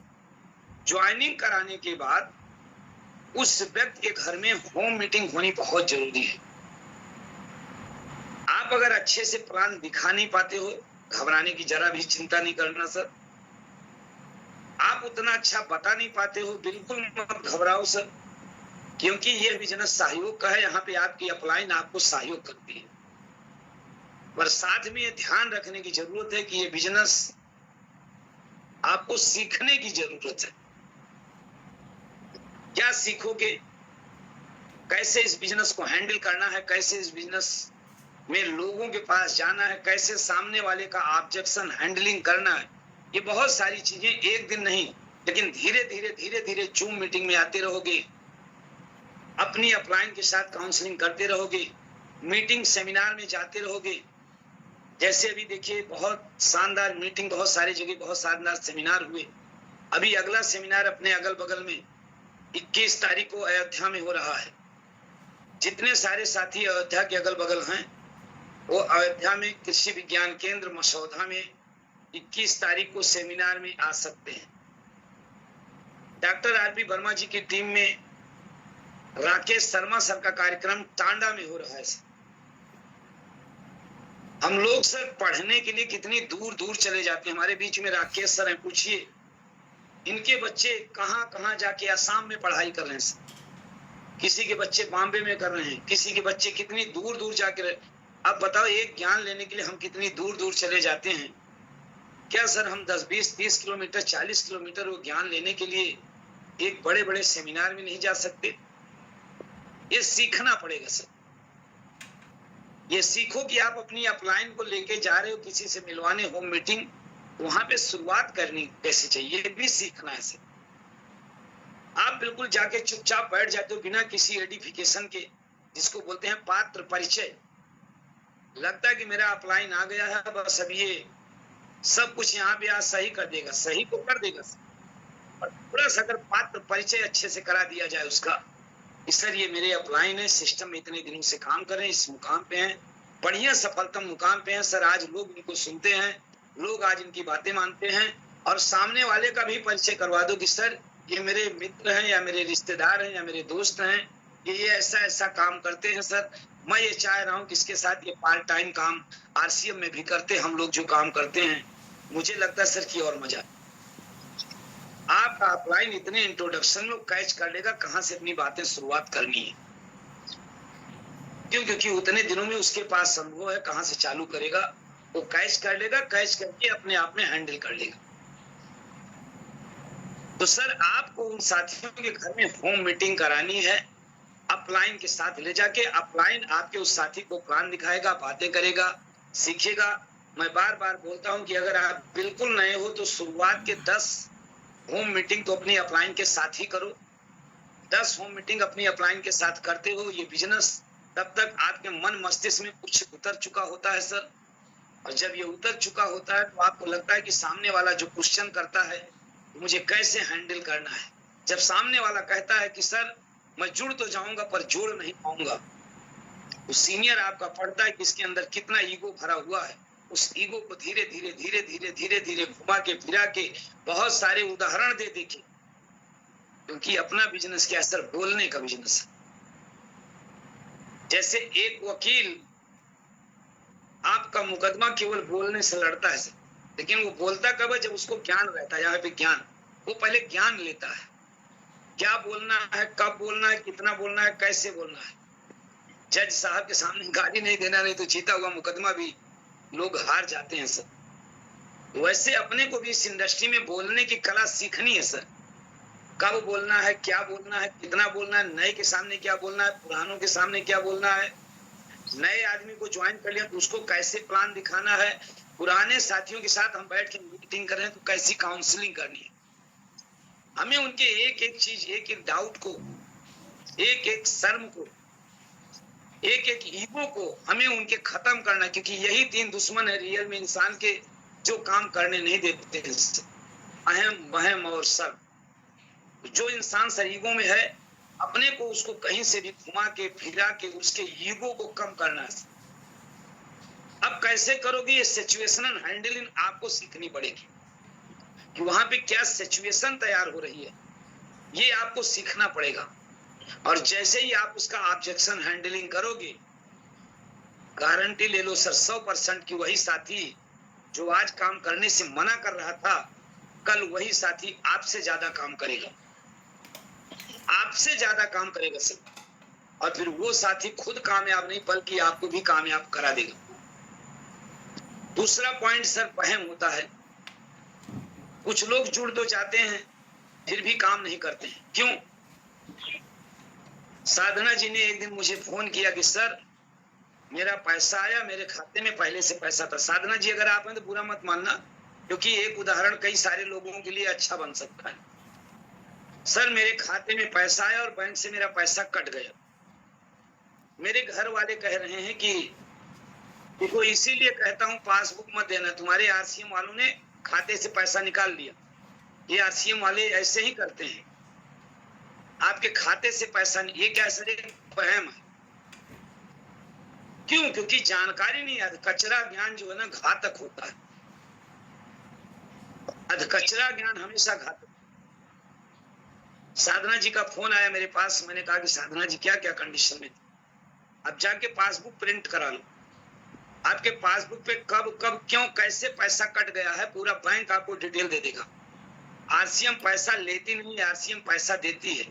ज्वाइनिंग कराने के बाद उस व्यक्ति के घर में होम मीटिंग होनी बहुत जरूरी है। आप अगर अच्छे से प्लान दिखा नहीं पाते हो, घबराने की जरा भी चिंता नहीं करना सर। आप उतना अच्छा बता नहीं पाते हो, बिल्कुल मत घबराओ सर, क्योंकि ये बिजनेस सहयोग का है। यहाँ पे आपकी अपलाइन आपको सहयोग करती है, पर साथ में ये ध्यान रखने की जरूरत है कि ये बिजनेस आपको सीखने की जरूरत है। क्या सीखोगे, कैसे इस बिजनेस को हैंडल करना है, कैसे इस बिजनेस में लोगों के पास जाना है, कैसे सामने वाले का ऑब्जेक्शन हैंडलिंग करना है। ये बहुत सारी चीजें एक दिन नहीं, लेकिन धीरे धीरे जूम मीटिंग में आते रहोगे, अपनी अपलाइन के साथ काउंसलिंग करते रहोगे, मीटिंग सेमिनार में जाते रहोगे। जैसे अभी देखिए बहुत शानदार मीटिंग, बहुत सारी जगह बहुत शानदार सेमिनार हुए। अभी अगला सेमिनार अपने अगल बगल में 21 तारीख को अयोध्या में हो रहा है। जितने सारे साथी अयोध्या के अगल बगल हैं, वो अयोध्या में कृषि विज्ञान केंद्र मसौदा में 21 तारीख को सेमिनार में आ सकते हैं। डॉक्टर आरपी वर्मा जी की टीम में राकेश शर्मा सर का कार्यक्रम टांडा में हो रहा है। हम लोग सर पढ़ने के लिए कितनी दूर दूर चले जाते हैं। हमारे बीच में राकेश सर हैं, पूछिए इनके बच्चे कहाँ कहाँ जाके असम में पढ़ाई कर रहे हैं सर, किसी के बच्चे बॉम्बे में कर रहे हैं, किसी के बच्चे कितनी दूर दूर जाके रहे। अब बताओ, एक ज्ञान लेने के लिए हम कितनी दूर दूर चले जाते हैं। क्या सर हम 10, 20, 30 किलोमीटर, 40 किलोमीटर वो ज्ञान लेने के लिए एक बड़े बड़े सेमिनार में नहीं जा सकते? ये सीखना पड़ेगा सर। ये सीखो कि आप अपनी अपलाइन को लेके जा रहे हो किसी से मिलवाने होम मीटिंग, वहां पे शुरुआत करनी कैसे चाहिए, ये भी सीखना है सर। आप बिल्कुल जाके चुपचाप बैठ जाते हो बिना किसी एडिफिकेशन के, जिसको बोलते हैं पात्र परिचय। लगता है कि मेरा अपलाइन आ गया है, बस अब ये सब कुछ यहाँ पे आज सही कर देगा। सही तो कर देगा सर, और थोड़ा सा अगर पात्र परिचय अच्छे से करा दिया जाए उसका, सर ये मेरे अपलाइन है, सिस्टम में इतने दिनों से काम कर रहे हैं, इस मुकाम पे हैं, बढ़िया सफलतम मुकाम पे हैं सर। आज लोग इनको सुनते हैं, लोग आज इनकी बातें मानते हैं। और सामने वाले का भी परिचय करवा दो कि सर ये मेरे मित्र हैं या मेरे रिश्तेदार हैं या मेरे दोस्त हैं, ये ऐसा ऐसा काम करते हैं सर। मैं ये चाह रहा हूँ कि इसके साथ ये पार्ट टाइम काम आरसीएम में भी करते हम लोग जो काम करते हैं। मुझे लगता है सर कि और मजा, आपका अपलाइन इतने इंट्रोडक्शन में कैच कर लेगा कहां से अपनी बातें शुरुआत करनी है। क्यों? क्योंकि उतने दिनों में उसके पास अनुभव है, कहां से चालू करेगा वो कैच कर लेगा, कैच करके अपने आप में हैंडल कर लेगा। तो सर आपको उन साथियों के घर में होम मीटिंग करानी है, अपलाइन के साथ ले जाके। अपलाइन आपके उस साथी को प्लान दिखाएगा, बातें करेगा, सीखेगा। मैं बार बार बोलता हूं कि अगर आप बिल्कुल नए हो तो शुरुआत के 10 होम मीटिंग तो अपनी अपलाइन के साथ ही करो। 10 होम मीटिंग अपनी अपलाइन के साथ करते हो, ये बिजनेस तब तक आपके मन मस्तिष्क में कुछ उतर चुका होता है सर। और जब ये उतर चुका होता है तो आपको लगता है कि सामने वाला जो क्वेश्चन करता है मुझे कैसे हैंडल करना है। जब सामने वाला कहता है कि सर मैं जुड़ तो जाऊंगा पर जोड़ नहीं पाऊंगा, तो सीनियर आपका पढ़ता है कि इसके अंदर कितना ईगो भरा हुआ है। उस ईगो को धीरे धीरे धीरे धीरे धीरे धीरे घुमा के फिरा के बहुत सारे उदाहरण दे देखे, क्योंकि अपना बिजनेस क्या सर, बोलने का बिजनेस है। जैसे एक वकील आपका मुकदमा केवल बोलने से लड़ता है सर, लेकिन वो बोलता कब है? जब उसको ज्ञान रहता है। यहाँ पे ज्ञान, वो पहले ज्ञान लेता है। क्या बोलना है, कब बोलना है, कितना बोलना है, कैसे बोलना है। जज साहब के सामने गाली नहीं देना, नहीं तो जीता हुआ मुकदमा भी लोग हार जाते हैं सर। वैसे अपने को भी इस इंडस्ट्री में बोलने की कला सीखनी है सर। कब बोलना है, क्या बोलना है, कितना बोलना है, नए के सामने क्या बोलना है, पुरानों के सामने क्या बोलना है, नए आदमी को ज्वाइन कर लिया तो उसको कैसे प्लान दिखाना है, पुराने साथियों के साथ हम बैठ के मीटिंग कर रहे हैं तो कैसी काउंसलिंग करनी है। हमें उनके एक एक चीज, एक एक डाउट को, एक एक शर्म को, एक एक ईगो को हमें उनके खत्म करना, क्योंकि यही तीन दुश्मन है रियल में इंसान के, जो काम करने नहीं देते हैं। अहम, वहम और शर्म। जो इंसान सर ईगो में है, अपने को उसको कहीं से भी घुमा के फिरा के उसके ईगो को कम करना है। अब कैसे करोगे, ये सिचुएशनल हैंडलिंग आपको सीखनी पड़ेगी कि वहां पे क्या सिचुएशन तैयार हो रही है, ये आपको सीखना पड़ेगा। और जैसे ही आप उसका ऑब्जेक्शन हैंडलिंग करोगे, गारंटी ले लो सर 100% की वही साथी जो आज काम करने से मना कर रहा था, कल वही साथी आपसे ज्यादा काम करेगा, आपसे ज्यादा काम करेगा सर। और फिर वो साथी खुद कामयाब नहीं बल्कि आपको भी कामयाब करा देगा। दूसरा पॉइंट सर वहम होता है। कुछ लोग जुड़ तो जाते हैं फिर भी काम नहीं करते हैं, क्यों? साधना जी ने एक दिन मुझे फोन किया कि सर मेरा पैसा आया, मेरे खाते में पहले से पैसा था। साधना जी अगर आप हैं तो बुरा मत मानना, क्योंकि एक उदाहरण कई सारे लोगों के लिए अच्छा बन सकता है। सर मेरे खाते में पैसा आया और बैंक से मेरा पैसा कट गया। मेरे घर वाले कह रहे हैं कि तुमको इसीलिए कहता हूँ पासबुक मत देना, तुम्हारे आरसीएम वालों ने खाते से पैसा निकाल लिया। ये आरसीएम वाले ऐसे ही करते हैं, आपके खाते से पैसा नहीं। ये क्या सर वहम है। क्यों? क्योंकि जानकारी नहीं है। कचरा ज्ञान जो है ना घातक होता है। अधकचरा ज्ञान हमेशा घातक। साधना जी का फोन आया मेरे पास, मैंने कहा कि साधना जी क्या क्या कंडीशन में थी, अब जाके पासबुक प्रिंट करा लो। आपके पासबुक पे कब कब क्यों कैसे पैसा कट गया है पूरा बैंक आपको डिटेल दे देगा। आरसीएम पैसा लेती नहीं, आरसीएम पैसा देती है।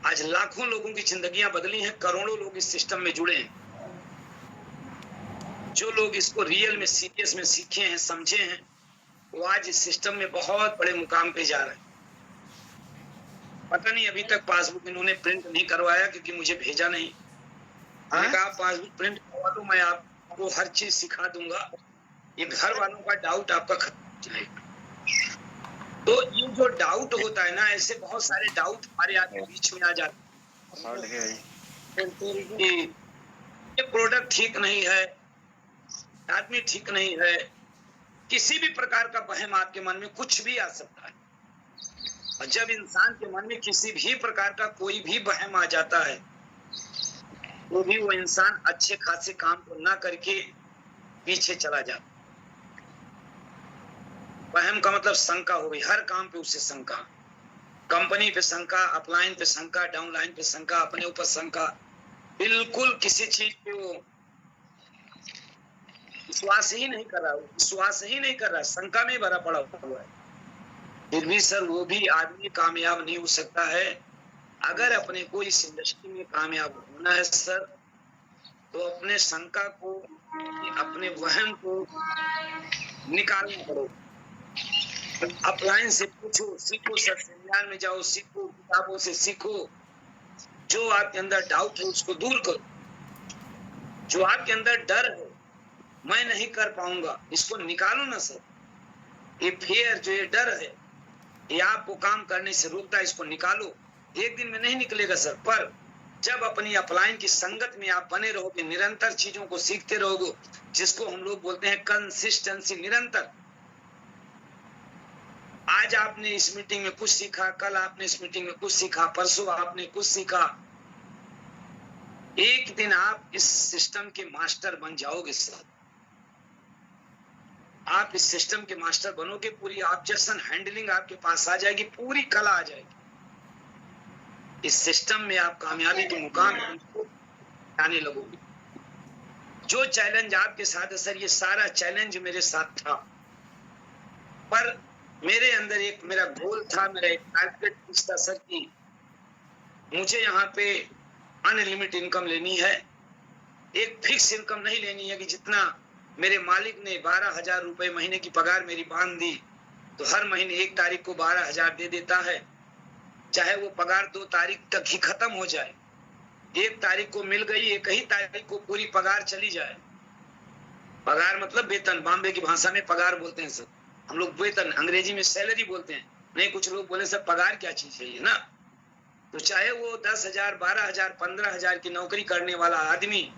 आज लाखों लोगों की जिंदगियां बदली हैं, करोड़ों लोग इस सिस्टम में जुड़े हैं। जो लोग इसको रियल में सीरियस में सीखे हैं, समझे हैं, वो आज इस सिस्टम में बहुत बड़े मुकाम पे जा रहे हैं। पता नहीं अभी तक पासबुक इन्होंने प्रिंट नहीं करवाया क्योंकि मुझे भेजा नहीं। मैंने कहा पासबुक प्रिंट करवा दो, मैं आपको हर चीज सिखा दूंगा। ये घर वालों का डाउट आपका खत्म हो जाएगा। तो ये जो डाउट होता है ना, ऐसे बहुत सारे डाउट हमारे आपके बीच में आ जाते हैं कि ये प्रोडक्ट ठीक नहीं है, आदमी ठीक नहीं है, किसी भी प्रकार का वहम आपके मन में कुछ भी आ सकता है। और जब इंसान के मन में किसी भी प्रकार का कोई भी वहम आ जाता है, तो भी वो इंसान अच्छे खासे काम को ना करके पीछे चला जाता। वहम का मतलब शंका हो गई, हर काम पे उससे शंका, कंपनी पे शंका, अपलाइन पे शंका, डाउनलाइन पे शंका, अपने ऊपर शंका, बिल्कुल किसी चीज पे वो विश्वास ही नहीं कर रहा, विश्वास ही नहीं कर रहा, शंका में भरा पड़ा हुआ है। फिर भी सर वो भी आदमी कामयाब नहीं हो सकता है। अगर अपने को इस इंडस्ट्री में कामयाब होना है सर, तो अपने शंका को, अपने वहम को निकालना पड़ेगा। अपलाइन से पूछो, सीखो सर, सेमिनार में जाओ, सीखो, किताबों से सीखो। जो आपके अंदर डाउट है उसको दूर करो। जो आपके अंदर डर है, मैं नहीं कर पाऊंगा, इसको निकालो ना सर। ये फियर, जो ये डर है, ये आपको काम करने से रोकता है, इसको निकालो। एक दिन में नहीं निकलेगा सर, पर जब अपनी अपलाइन की संगत में आप बने रहोगे, निरंतर चीजों को सीखते रहोगे, जिसको हम लोग बोलते हैं कंसिस्टेंसी, निरंतर। आज आपने इस मीटिंग में कुछ सीखा, कल आपने इस मीटिंग में कुछ सीखा, परसों आपने कुछ सीखा। एक दिन आप इस सिस्टम के मास्टर बन जाओगे सर। आप इस सिस्टम के मास्टर बनोगे, पूरी ऑब्जेक्शन हैंडलिंग आपके पास आ जाएगी, पूरी कला आ जाएगी। इस सिस्टम में आप कामयाबी के मुकाम आने लगोगे। जो चैलेंज आपके साथ है सर, ये सारा चैलेंज मेरे साथ था, पर मेरे अंदर एक मेरा गोल था, मेरा एक टारगेट था सर की मुझे यहाँ पे अनलिमिटेड इनकम लेनी है। एक फिक्स इनकम नहीं लेनी है कि जितना मेरे मालिक ने 12,000 रुपए महीने की पगार मेरी बांध दी तो हर महीने 1 तारीख को 12,000 दे देता है, चाहे वो पगार 2 तारीख तक ही खत्म हो जाए। 1 तारीख को मिल गई, 1 ही तारीख को पूरी पगार चली जाए। पगार मतलब वेतन, बॉम्बे की भाषा में पगार बोलते हैं सर, हम लोग वेतन, अंग्रेजी में सैलरी बोलते हैं। नहीं, कुछ लोग बोले सर पगार क्या चीज है ये ना। तो चाहे वो 10,000, 12,000, 15,000 की नौकरी करने वाला आदमी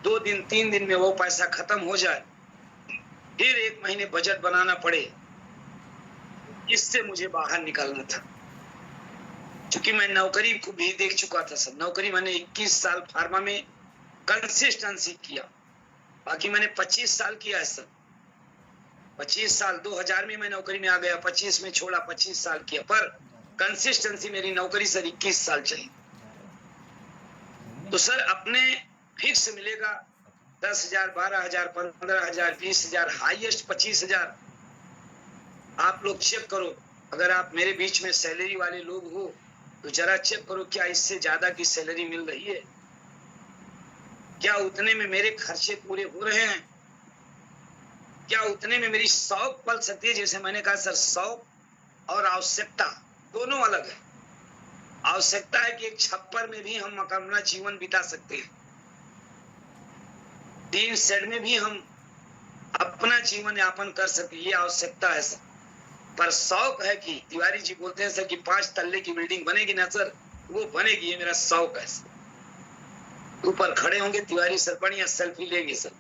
2 दिन 3 दिन में वो पैसा खत्म हो जाए, फिर 1 महीने बजट बनाना पड़े, इससे मुझे बाहर निकलना था। क्योंकि मैं नौकरी को भी देख चुका था सर। नौकरी मैंने 21 साल फार्मा में कंसिस्टेंसी किया, बाकी मैंने 25 साल किया है सर। 25 साल 2000 में मैं नौकरी में आ गया, 25 में छोड़ा, 25 साल किया, पर कंसिस्टेंसी मेरी नौकरी सर 21 साल चली। तो सर अपने फिक्स मिलेगा 10,000, 12,000, 15,000, 20,000, हाईएस्ट 25,000। आप लोग चेक करो, अगर आप मेरे बीच में सैलरी वाले लोग हो तो जरा चेक करो क्या इससे ज्यादा की सैलरी मिल रही है, क्या उतने में मेरे खर्चे पूरे हो रहे हैं, क्या उतने में मेरी शौक पल सकती है। जैसे मैंने कहा सर, शौक और आवश्यकता दोनों अलग है। आवश्यकता है कि एक छप्पर में भी हम अपना जीवन बिता सकते हैं, टीन शेड में भी हम अपना जीवन यापन कर सकते, ये आवश्यकता है सर। पर शौक है कि तिवारी जी बोलते हैं सर कि 5 तल्ले की बिल्डिंग बनेगी ना सर, वो बनेगी, ये मेरा शौक है सर। ऊपर खड़े होंगे तिवारी सर, बढ़िया सेल्फी लेंगे सर,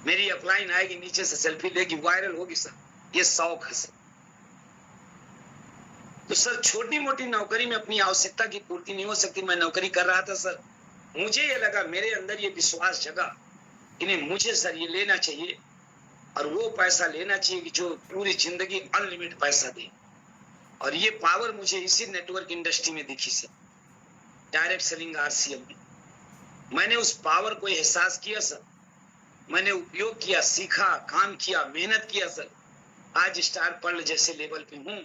मेरी अपलाइन आएगी, नीचे से सेल्फी लेगी, वायरल होगी सर, ये शौक है सर। तो सर छोटी मोटी नौकरी में अपनी आवश्यकता की पूर्ति नहीं हो सकती। मैं नौकरी कर रहा था सर, मुझे ये लगा, मेरे अंदर ये विश्वास जगा कि नहीं, मुझे सर ये लेना चाहिए और वो पैसा लेना चाहिए कि जो पूरी जिंदगी अनलिमिटेड पैसा दे। और ये पावर मुझे इसी नेटवर्क इंडस्ट्री में दिखी सर, डायरेक्ट सेलिंग आरसीएम में। मैंने उस पावर को एहसास किया सर, मैंने उपयोग किया, सीखा, काम किया, मेहनत किया सर। आज स्टार पर्ल जैसे लेवल पे हूँ।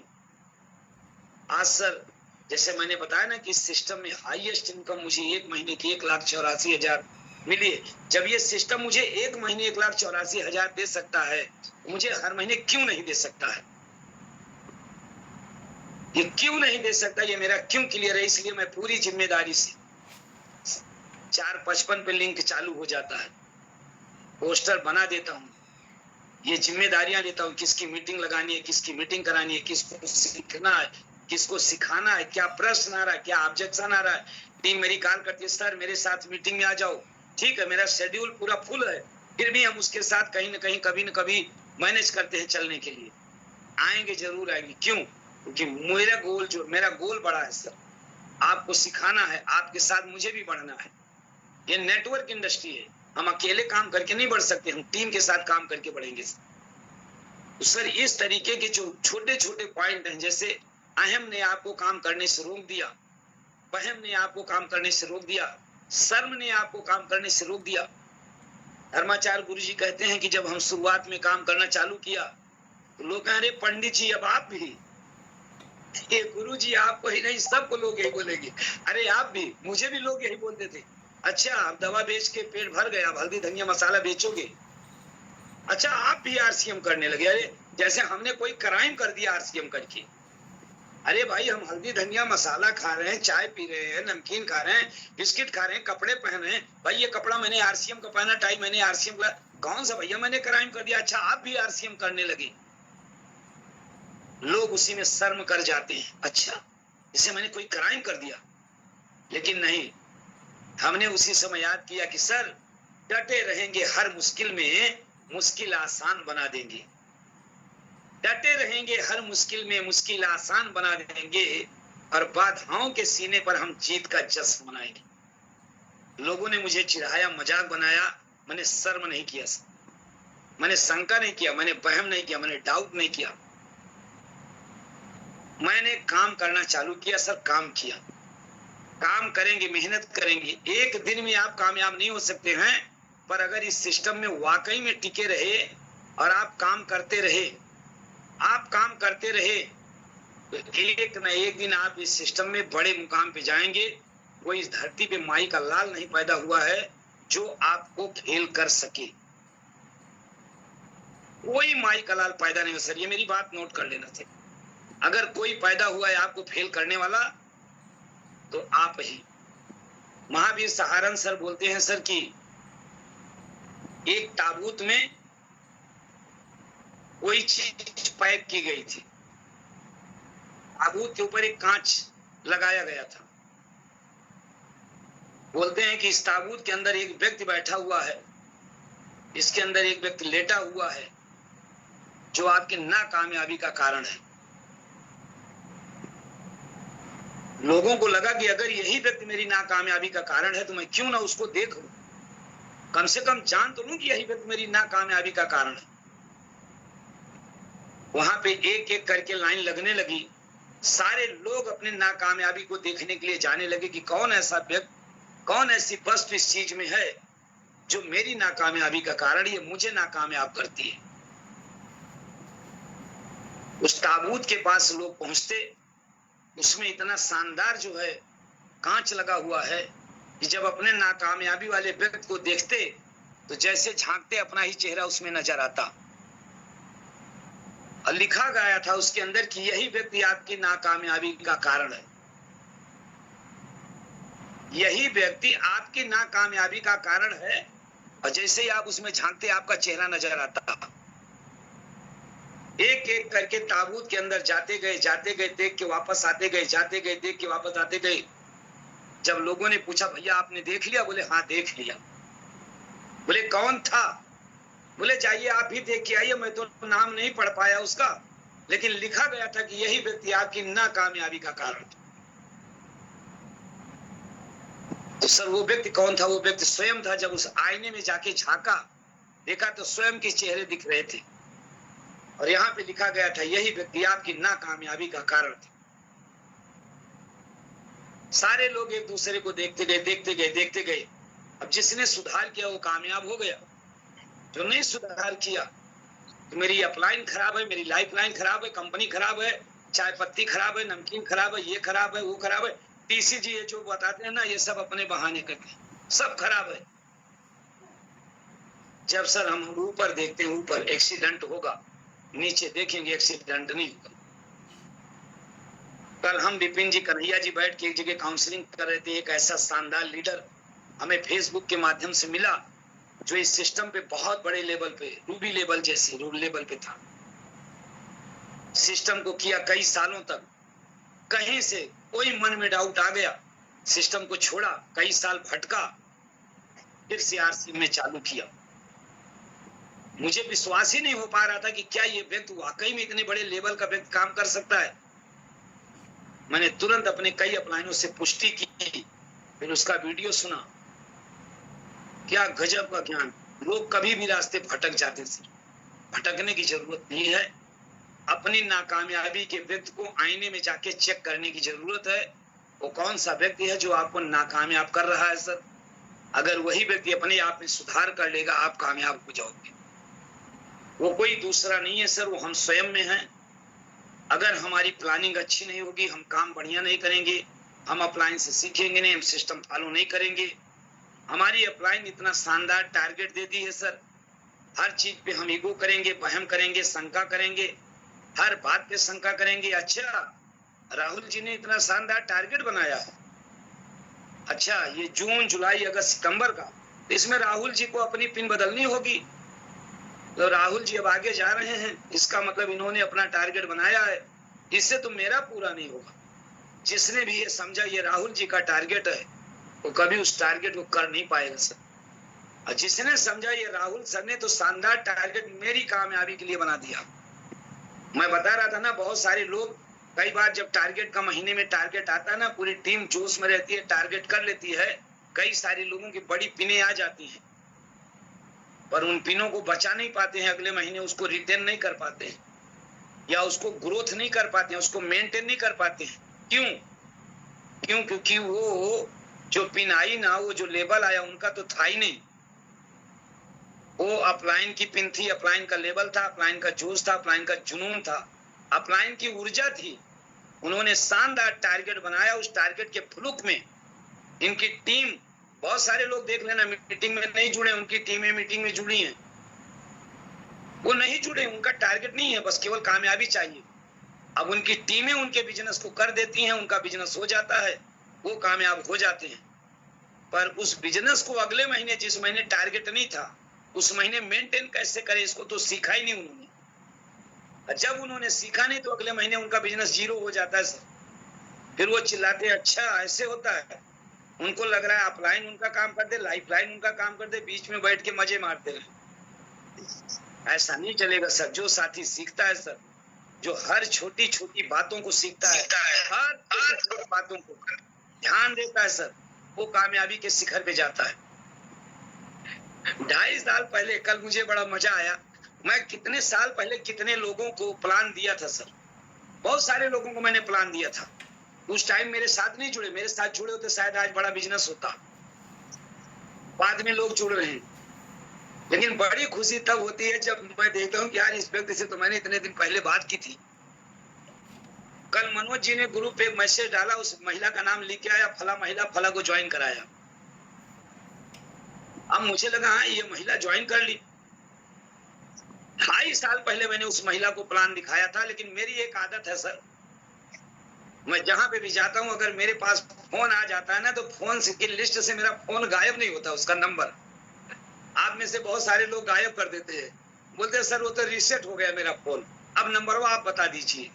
आज सर जैसे मैंने बताया ना कि इस सिस्टम में हाईएस्ट इनकम मुझे 1 महीने की 1,84,000 मिली है। जब ये सिस्टम मुझे 1 महीने 1,84,000 दे सकता है, मुझे हर महीने क्यों नहीं दे सकता है? ये क्यों नहीं दे सकता, ये मेरा क्यों क्लियर है। इसलिए मैं पूरी जिम्मेदारी से 4:55 पे लिंक चालू हो जाता है, पोस्टर बना देता हूँ, ये जिम्मेदारियां लेता हूँ, किसकी मीटिंग लगानी है, किसकी मीटिंग करानी है, किसको सीखना है, किसको सिखाना है, क्या प्रश्न आ रहा है, क्या ऑब्जेक्शन आ रहा है। टीम मेरी कॉल करती है, सर मेरे साथ मीटिंग में आ जाओ। ठीक है, मेरा शेड्यूल पूरा फुल है, फिर भी हम उसके साथ कहीं ना कहीं कभी न कभी मैनेज करते हैं चलने के लिए। आएंगे, जरूर आएंगे। क्यों? क्योंकि मेरा गोल बड़ा है सर, आपको सिखाना है, आपके साथ मुझे भी बढ़ना है। ये नेटवर्क इंडस्ट्री है, हम अकेले काम करके नहीं बढ़ सकते, हम टीम के साथ काम करके बढ़ेंगे तो सर इस तरीके के जो छोटे छोटे पॉइंट हैं, जैसे अहम ने आपको काम करने से रोक दिया, वहम ने आपको काम करने से रोक दिया, शर्म ने आपको काम करने से रोक दिया। धर्माचार्य गुरु जी कहते हैं कि जब हम शुरुआत में काम करना चालू किया तो लोग कह रहे पंडित जी अब आप भी, ये गुरु जी आपको ही नहीं सबको लोग यही बोलेंगे, अरे आप भी, मुझे भी लोग यही बोलते थे। अच्छा, आप दवा बेच के पेट भर गया, आप हल्दी धनिया मसाला बेचोगे, अच्छा आप भी आरसीएम करने लगे। अरे जैसे हमने कोई क्राइम कर दिया आरसीएम करके। अरे भाई, हम हल्दी धनिया मसाला खा रहे हैं, चाय पी रहे हैं, नमकीन खा रहे हैं, बिस्किट खा रहे हैं, कपड़े पहन रहे हैं। भाई ये कपड़ा मैंने आरसीएम का पहना, टाई मैंने आरसीएम का, कौन सा भैया मैंने क्राइम कर दिया? अच्छा आप भी आरसीएम करने लगे। लोग उसी में शर्म कर जाते हैं, अच्छा जैसे मैंने कोई क्राइम कर दिया। लेकिन नहीं, हमने उसी समय याद किया कि सर डटे रहेंगे, हर मुश्किल में मुश्किल आसान बना देंगे। डटे रहेंगे, हर मुश्किल में मुश्किल आसान बना देंगे, और बाधाओं के सीने पर हम जीत का जश्न मनाएंगे। लोगों ने मुझे चिढ़ाया, मजाक बनाया, मैंने शर्म नहीं किया सर, मैंने शंका नहीं किया, मैंने वहम नहीं किया, मैंने डाउट नहीं किया। मैंने काम करना चालू किया सर, काम किया। काम करेंगे, मेहनत करेंगे, एक दिन में आप कामयाब नहीं हो सकते हैं, पर अगर इस सिस्टम में वाकई में टिके रहे और आप काम करते रहे आप काम करते रहे तो एक न एक दिन आप इस सिस्टम में बड़े मुकाम पे जाएंगे। वो इस धरती पे माई का लाल नहीं पैदा हुआ है जो आपको फेल कर सके। कोई माई का लाल पैदा नहीं हो सर, ये मेरी बात नोट कर लेना थे। अगर कोई पैदा हुआ है आपको फेल करने वाला तो आप ही। महावीर सहारन सर बोलते हैं सर कि एक ताबूत में कोई चीज पैक की गई थी, ताबूत के ऊपर एक कांच लगाया गया था। बोलते हैं कि इस ताबूत के अंदर एक व्यक्ति बैठा हुआ है, इसके अंदर एक व्यक्ति लेटा हुआ है जो आपकी नाकामयाबी का कारण है। लोगों को लगा कि अगर यही व्यक्ति मेरी नाकामयाबी का कारण है तो मैं क्यों ना उसको देख लूं, कम से कम जान तो लूं कि यही व्यक्ति मेरी नाकामयाबी का कारण है। वहां पे एक एक करके लाइन लगने लगी। सारे लोग अपने नाकामयाबी को देखने के लिए जाने लगे कि कौन ऐसा व्यक्ति, कौन ऐसी वस्तु इस चीज में है जो मेरी नाकामयाबी का कारण, ये मुझे नाकामयाब करती है। उस ताबूत के पास लोग पहुंचते, उसमें इतना शानदार जो है कांच लगा हुआ है कि जब अपने नाकामयाबी वाले व्यक्ति को देखते तो जैसे झांकते अपना ही चेहरा उसमें नजर आता। और लिखा गया था उसके अंदर कि यही व्यक्ति आपकी नाकामयाबी का कारण है, यही व्यक्ति आपकी नाकामयाबी का कारण है। और जैसे ही आप उसमें झांकते आपका चेहरा नजर आता। एक एक करके ताबूत के अंदर जाते गए, देख के वापस आते गए, जाते गए, देख के वापस आते गए। जब लोगों ने पूछा भैया आपने देख लिया? बोले हाँ देख लिया। बोले कौन था? बोले जाइए आप भी देख के आइए, मैं तो नाम नहीं पढ़ पाया उसका, लेकिन लिखा गया था कि यही व्यक्ति आपकी नाकामयाबी का कारण। तो सर वो व्यक्ति कौन था? वो व्यक्ति स्वयं था। जब उस आईने में जाके झांका, देखा तो स्वयं के चेहरे दिख रहे थे और यहाँ पे लिखा गया था यही व्यक्ति आपकी नाकामयाबी का कारण था। सारे लोग एक दूसरे को देखते गए। अब जिसने सुधार किया वो कामयाब हो गया, जो नहीं सुधार किया तो मेरी अपलाइन खराब है, मेरी लाइफ लाइन खराब है, कंपनी खराब है, चाय पत्ती खराब है, नमकीन खराब है, ये खराब है, वो खराब है, टीसीजी ये जो बताते हैं ना, ये सब अपने बहाने करके सब खराब है। जब सर हम ऊपर देखते हैं, ऊपर एक्सीडेंट होगा, नीचे देखेंगे एक्सीडेंट नहीं होगा। कल हम विपिन जी, कन्हैया जी बैठ के एक जगह काउंसलिंग कर रहे थे। एक ऐसा शानदार लीडर हमें फेसबुक के माध्यम से मिला जो इस सिस्टम पे बहुत बड़े लेवल पे, रूबी लेवल जैसे रूल लेवल पे था। सिस्टम को किया कई सालों तक, कहीं से कोई मन में डाउट आ गया, सिस्टम को छोड़ा, कई साल भटका, फिर से आरसी में चालू किया। मुझे विश्वास ही नहीं हो पा रहा था कि क्या ये व्यक्ति वाकई में इतने बड़े लेवल का व्यक्ति काम कर सकता है। मैंने तुरंत अपने कई अपलाइनों से पुष्टि की, फिर उसका वीडियो सुना। क्या गजब का ज्ञान। लोग कभी भी रास्ते भटक जाते थे, भटकने की जरूरत नहीं है। अपनी नाकामयाबी के व्यक्ति को आईने में जाके चेक करने की जरूरत है। वो कौन सा व्यक्ति है जो आपको नाकामयाब कर रहा है सर। अगर वही व्यक्ति अपने आप में सुधार कर लेगा, आप कामयाब हो जाओगे। वो कोई दूसरा नहीं है सर, वो हम स्वयं में हैं। अगर हमारी प्लानिंग अच्छी नहीं होगी, हम काम बढ़िया नहीं करेंगे, हम अपलाइन से सीखेंगे नहीं, हम सिस्टम फॉलो नहीं करेंगे। हमारी अपलाइन इतना शानदार टारगेट दे दी है सर, हर चीज पे हम ईगो करेंगे, वहम करेंगे, शंका करेंगे, हर बात पे शंका करेंगे। अच्छा राहुल जी ने इतना शानदार टारगेट बनाया है, अच्छा ये जून जुलाई अगस्त सितंबर का, इसमें राहुल जी को अपनी पिन बदलनी होगी। तो राहुल जी अब आगे जा रहे हैं, इसका मतलब इन्होंने अपना टारगेट बनाया है, इससे तो मेरा पूरा नहीं होगा। जिसने भी ये समझा ये राहुल जी का टारगेट है, वो कभी उस टारगेट को कर नहीं पाएगा सर। और जिसने समझा ये राहुल सर ने तो शानदार टारगेट मेरी कामयाबी के लिए बना दिया। मैं बता रहा था ना, बहुत सारे लोग कई बार जब टारगेट का महीने में टारगेट आता है ना, पूरी टीम जोश में रहती है, टारगेट कर लेती है, कई सारे लोगों की बड़ी पिनें आ जाती हैं, पर उन पिनों को बचा नहीं पाते हैं, अगले महीने उसको रिटेन नहीं कर पाते हैं, या उसको ग्रोथ नहीं कर पाते हैं, उसको मेंटेन नहीं कर पाते हैं। क्यों? क्योंकि वो जो पिन आई ना, वो जो लेबल आया उनका तो था ही नहीं। वो अपलाइन की पिन थी, अपलाइन का लेवल था, अपलाइन का जोश था, अपलाइन का जुनून था, अपलाइन की ऊर्जा थी। उन्होंने शानदार टारगेट बनाया। उस टारगेट के फ्लुक में इनकी टीम, बहुत सारे लोग देख लेना मीटिंग में नहीं जुड़े, उनकी टीमें मीटिंग में जुड़ी हैं, वो नहीं जुड़े, उनका टारगेट नहीं है, बस केवल कामयाबी चाहिए। अब उनकी टीमें उनके बिजनेस को कर देती हैं, उनका बिजनेस हो जाता है, वो कामयाब हो जाते हैं। पर उस बिजनेस को अगले महीने, जिस महीने टारगेट नहीं था, उस महीने मेंटेन कैसे करें, इसको तो सीखा ही नहीं उन्होंने। जब उन्होंने सीखा नहीं तो अगले महीने उनका बिजनेस जीरो हो जाता है सर। फिर वो चिल्लाते हैं, अच्छा ऐसे होता है। उनको लग रहा है अपलाइन उनका काम कर दे, लाइफ लाइन उनका काम कर दे, बीच में बैठ के मजे मारते रहे। ऐसा नहीं चलेगा सर। जो साथी सीखता है सर, जो हर छोटी छोटी बातों को सीखता है, हर छोटी बातों को ध्यान देता है सर, वो कामयाबी के शिखर पे जाता है। 2.5 साल पहले, कल मुझे बड़ा मजा आया, मैं कितने साल पहले कितने लोगों को प्लान दिया था सर, बहुत सारे लोगों को मैंने प्लान दिया था। उस टाइम मेरे साथ नहीं जुड़े, मेरे साथ जुड़े होते शायद आज बड़ा बिजनेस होता। बाद में लोग जुड़ रहे हैं, लेकिन बड़ी खुशी तब होती है जब मैं देखता हूँ कि यार इस व्यक्ति से तो मैंने इतने दिन पहले बात की थी। कल मनोज जी ने ग्रुप पे मैसेज डाला, उस महिला का नाम लिख के आया, फला महिला फला को ज्वाइन कराया। अब मुझे लगा हाँ ये महिला ज्वाइन कर ली। 2.5 साल पहले मैंने उस महिला को प्लान दिखाया था। लेकिन मेरी एक आदत है सर, मैं जहां पे भी जाता हूं, अगर मेरे पास फोन आ जाता है ना, तो फोन की लिस्ट से मेरा फोन गायब नहीं होता, उसका नंबर। आप में से बहुत सारे लोग गायब कर देते हैं, बोलते हैं सर वो तो रीसेट हो गया मेरा फोन, अब नंबर वो आप बता दीजिए।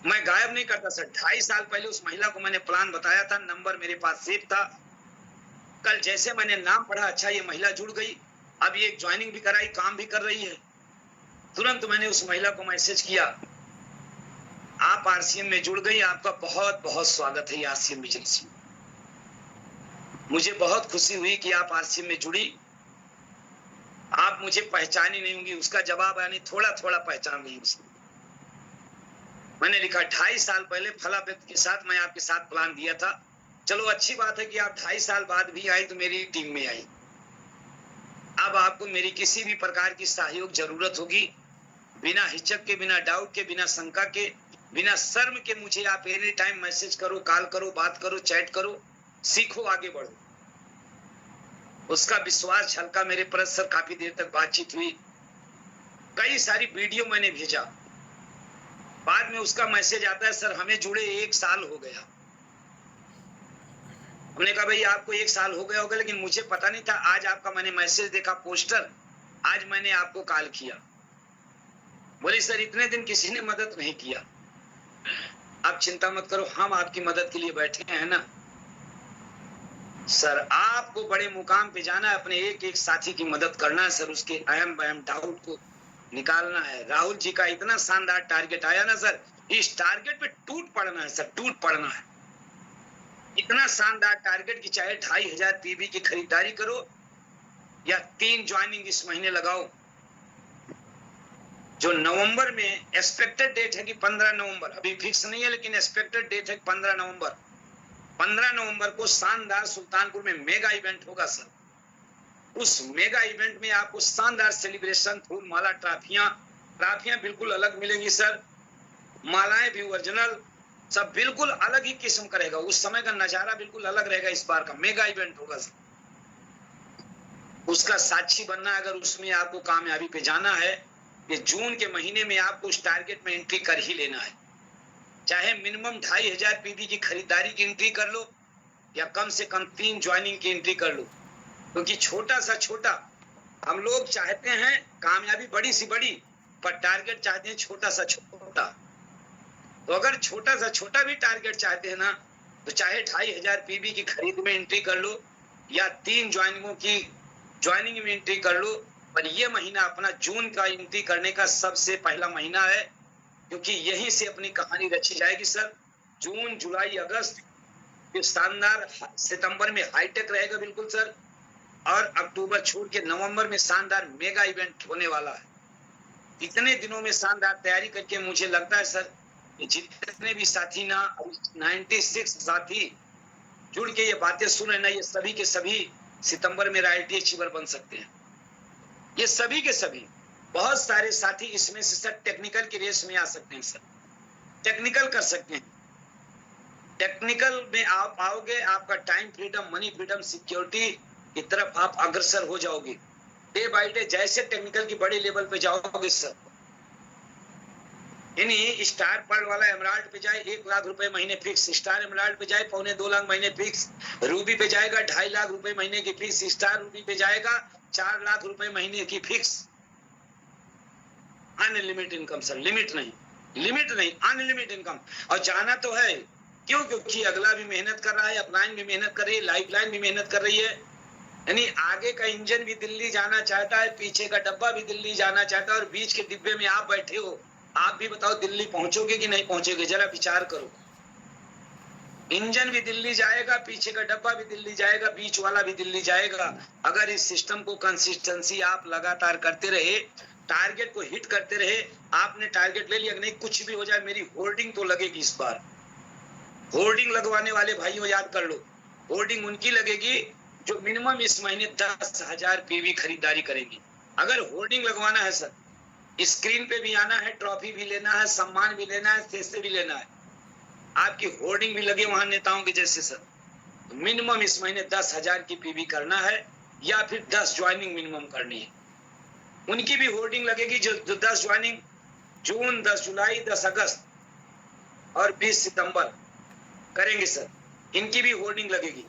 मैं गायब नहीं करता सर। 2.5 साल पहले उस महिला को मैंने प्लान बताया था, नंबर मेरे पास सेव था। कल जैसे मैंने नाम पढ़ा, अच्छा ये महिला जुड़ गई, अब ये ज्वाइनिंग भी कराई, काम भी कर रही है, तुरंत मैंने उस महिला को मैसेज किया, आप आरसीएम में जुड़ गई, आपका बहुत बहुत स्वागत है आरसीएम बिजनेस में। मुझे बहुत खुशी हुई कि आप आरसीएम में जुड़ी। आप मुझे पहचानी नहीं होंगी, उसका जवाब यानी थोड़ा थोड़ा पहचान रही उसने। मैंने लिखा 2.5 साल पहले फला व्यक्ति के साथ मैं आपके साथ प्लान दिया था। चलो अच्छी बात है कि आप 2.5 साल बाद भी आई तो मेरी टीम में आई। अब आपको मेरी किसी भी प्रकार की सहयोग जरूरत होगी, बिना हिचक के, बिना डाउट के, बिना शंका के, बिना शर्म के मुझे आप एनी टाइम मैसेज करो, कॉल करो, बात करो, चैट करो, सीखो, आगे बढ़ो। उसका विश्वास झलका मेरे पर सर। काफी देर तक बातचीत हुई, कई सारी वीडियो मैंने भेजा। बाद में उसका मैसेज आता है, सर हमें जुड़े 1 साल हो गया। हमने कहा भाई आपको 1 साल हो गया होगा, लेकिन मुझे पता नहीं था। आज आपका मैंने मैसेज देखा, पोस्टर, आज मैंने आपको कॉल किया। बोले सर इतने दिन किसी ने मदद नहीं किया। आप चिंता मत करो, हम आपकी मदद के लिए बैठे हैं ना। सर आपको बड़े मुकाम पे जाना है, अपने एक एक साथी की मदद करना है सर, उसके अहम बहम डाउट को निकालना है। राहुल जी का इतना शानदार टारगेट आया ना सर, इस टारगेट पे टूट पड़ना है सर, टूट पड़ना है। इतना शानदार टारगेट कि चाहे 2500 पीबी की खरीदारी करो या 3 ज्वाइनिंग इस महीने लगाओ। जो नवंबर में एक्सपेक्टेड डेट है कि 15 नवंबर, अभी फिक्स नहीं है लेकिन एक्सपेक्टेड डेट है 15 नवंबर। 15 नवंबर को शानदार सुल्तानपुर में मेगा इवेंट होगा सर। उस मेगा इवेंट में आपको शानदार सेलिब्रेशन, फूल माला, ट्रॉफियां बिल्कुल अलग मिलेंगी सर, मालाएं भी ओरिजिनल, सब बिल्कुल अलग ही किस्म का रहेगा। उस समय का नजारा बिल्कुल अलग रहेगा। इस बार का मेगा इवेंट होगा सर, उसका साक्षी बनना है। अगर उसमें आपको कामयाबी पे जाना है, ये जून के महीने में आपको उस टारगेट में एंट्री कर ही लेना है। चाहे मिनिमम 2500 पीबी की खरीदारी की एंट्री कर लो या कम से कम 3 ज्वाइनिंग की एंट्री कर लो, क्योंकि छोटा सा छोटा, हम लोग चाहते हैं कामयाबी बड़ी सी बड़ी, पर टारगेट चाहते हैं छोटा सा छोटा। तो अगर छोटा सा छोटा भी टारगेट चाहते हैं ना, तो चाहे 2500 पीबी की खरीद में एंट्री कर लो या 3 ज्वाइनिंगों की ज्वाइनिंग में एंट्री कर लो। पर ये महीना अपना जून का एंट्री करने का सबसे पहला महीना है, क्योंकि यहीं से अपनी कहानी रची जाएगी सर। जून, जुलाई, अगस्त ये शानदार, सितंबर में हाईटेक रहेगा बिल्कुल सर, और अक्टूबर छोड़ के नवंबर में शानदार मेगा इवेंट होने वाला है। इतने दिनों में शानदार तैयारी करके मुझे लगता है सर, जितने भी साथी ना 96 साथी जुड़ के ये बातें सुन रहे ना, ये सभी के सभी सितंबर में रॉयल्टी अचीवर बन सकते हैं। ये सभी के सभी बहुत सारे साथी इसमें से सर टेक्निकल की रेस में आ सकते हैं सर, टेक्निकल कर सकते हैं। टेक्निकल में आप आओगे, आपका time freedom, money freedom, security की तरफ आप अग्रसर हो जाओगे डे बाय डे। जैसे टेक्निकल की बड़े लेवल पे जाओगे सर, यानी स्टार पर्ल वाला एमराल्ड पे जाए 1 लाख रुपए महीने फिक्स, स्टार एमराल्ड पे जाए 1.25 लाख महीने फिक्स, रूबी पे जाएगा 2.5 लाख रुपए महीने की फिक्स, स्टार रूबी पे जाएगा 4 लाख रुपए महीने की fix. Unlimited income sir, limit नहीं, लिमिट नहीं, अनलिमिटेड इनकम। और जाना तो है, क्यों? क्योंकि अगला भी मेहनत कर रहा है, अपलाइन भी मेहनत कर रही है, लाइफलाइन भी मेहनत कर रही है। यानी आगे का इंजन भी दिल्ली जाना चाहता है, पीछे का डब्बा भी दिल्ली जाना चाहता है, और बीच के डिब्बे में आप बैठे हो। आप भी बताओ दिल्ली पहुंचोगे कि नहीं पहुंचोगे, जरा विचार करो। इंजन भी दिल्ली जाएगा, पीछे का डब्बा भी दिल्ली जाएगा, बीच वाला भी दिल्ली जाएगा। अगर इस सिस्टम को कंसिस्टेंसी आप लगातार करते रहे, टारगेट को हिट करते रहे, आपने टारगेट ले लिया कि नहीं कुछ भी हो जाए मेरी होर्डिंग तो लगेगी इस बार। होर्डिंग लगवाने वाले भाइयों याद कर लो, होर्डिंग उनकी लगेगी जो मिनिमम इस महीने 10,000 पीवी खरीदारी करेंगी। अगर होर्डिंग लगवाना है सर, स्क्रीन पे भी आना है, ट्रॉफी भी लेना है, सम्मान भी लेना है, पैसे भी लेना है, आपकी होर्डिंग भी लगे वहां नेताओं के जैसे सर, तो मिनिमम इस महीने 10,000 की पीवी करना है, या फिर 10 ज्वाइनिंग मिनिमम करनी है। उनकी भी होर्डिंग लगेगी जो 10 ज्वाइनिंग जून, 10 जुलाई, 10 अगस्त और 20 सितंबर करेंगे सर, इनकी भी होर्डिंग लगेगी।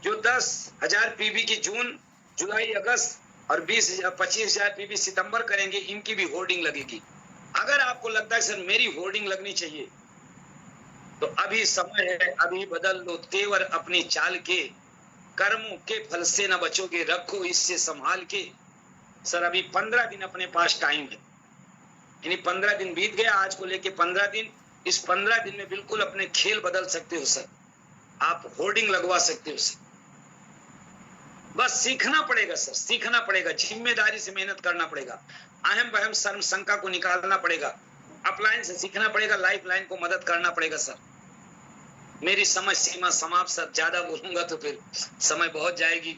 जो 10,000 पीवी की जून, जुलाई, अगस्त और 25,000 पीवी सितंबर करेंगे, इनकी भी होर्डिंग लगेगी। अगर आपको लगता है सर मेरी होर्डिंग लगनी चाहिए, तो अभी समय है, अभी बदल लो तेवर अपनी चाल के, कर्मों के फल से न बचोगे, रखो इससे संभाल के। सर अभी 15 दिन अपने पास टाइम है, यानी 15 दिन बीत गया, आज को लेके 15 दिन। इस 15 दिन में बिल्कुल अपने खेल बदल सकते हो सर, आप होर्डिंग लगवा सकते हो सर। बस सीखना पड़ेगा सर, सीखना पड़ेगा, जिम्मेदारी से मेहनत करना पड़ेगा, अहम बहम शर्म शंका को निकालना पड़ेगा, अपलाइन से सीखना पड़ेगा, लाइफ लाइन को मदद करना पड़ेगा सर। मेरी समझ सीमा समाप्त सर, ज्यादा बोलूंगा तो फिर समय बहुत जाएगी।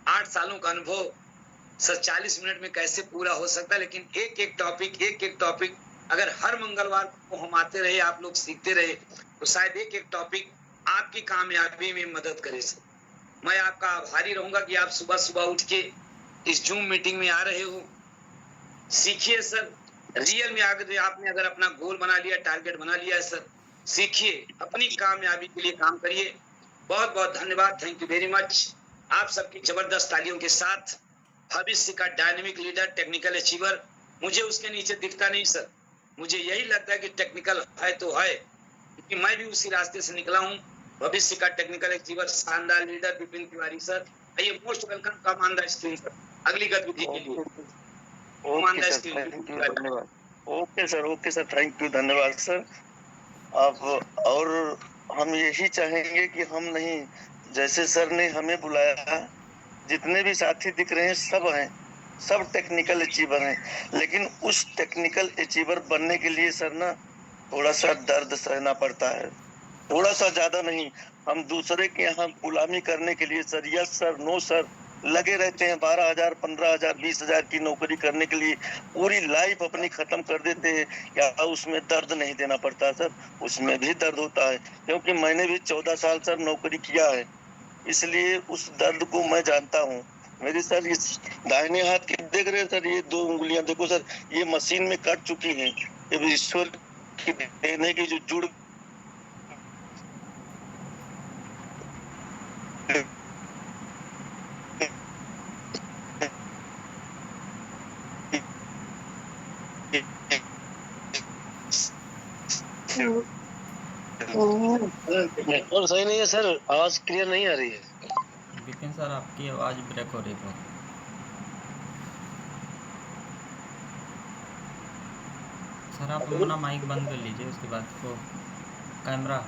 8 सालों का अनुभव सर 40 मिनट में कैसे पूरा हो सकता है, लेकिन एक एक टॉपिक अगर हर मंगलवार को हम आते रहे, आप लोग सीखते रहे, तो शायद एक एक टॉपिक आपकी कामयाबी में मदद करे सर। मैं आपका आभारी रहूंगा कि आप सुबह सुबह उठ के इस जूम मीटिंग में आ रहे हो। सीखिए सर, रियल में अगर आपने अगर अपना गोल बना लिया, टारगेट बना लिया है सर, सीखिए, अपनी कामयाबी के लिए काम करिए। बहुत बहुत धन्यवाद, थैंक यू वेरी मच। आप सबकी जबरदस्त तालियों के साथ भविष्य का डायनेमिक लीडर, टेक्निकल अचीवर, मुझे उसके नीचे दिखता नहीं सर, मुझे यही लगता है कि टेक्निकल है तो है, क्योंकि मैं भी उसी रास्ते से निकला हूँ। भविष्य का टेक्निकल अचीवर, शानदार लीडर विपिन तिवारी सर, आइए most welcome, come on the screen sir, अगली गतिविधि के लिए।
Okay sir, okay sir, thank you, धन्यवाद सर। अब और हम यही चाहेंगे कि हम नहीं, जैसे सर ने हमें बुलाया, जितने भी साथी दिख रहे हैं सब हैं, सब टेक्निकल अचीवर हैं, लेकिन उस टेक्निकल अचीवर बनने के लिए सर ना थोड़ा सा दर्द सहना पड़ता है, थोड़ा सा, ज्यादा नहीं। हम दूसरे के यहाँ गुलामी करने के लिए sir yes sir no sir लगे रहते हैं, 12,000, 15,000, 20,000 की नौकरी करने के लिए पूरी लाइफ अपनी खत्म कर देते हैं। या उसमें दर्द नहीं देना पड़ता सर, उसमें भी दर्द होता है, क्योंकि मैंने भी 14 साल सर नौकरी किया है, इसलिए उस दर्द को मैं जानता हूँ। मेरे सर इस दाहिने हाथ की देख रहे हैं सर, ये 2 उंगलियां देखो सर, ये मशीन में कट चुकी हैं, ये ईश्वर की देने की जो जुड़
और सही नहीं है सर, आवाज क्लियर नहीं आ रही है।
विपिन सर आपकी आवाज़ ब्रेक हो रही है। सर आप अपना माइक बंद कर लीजिए, उसके बाद तो कैमरा।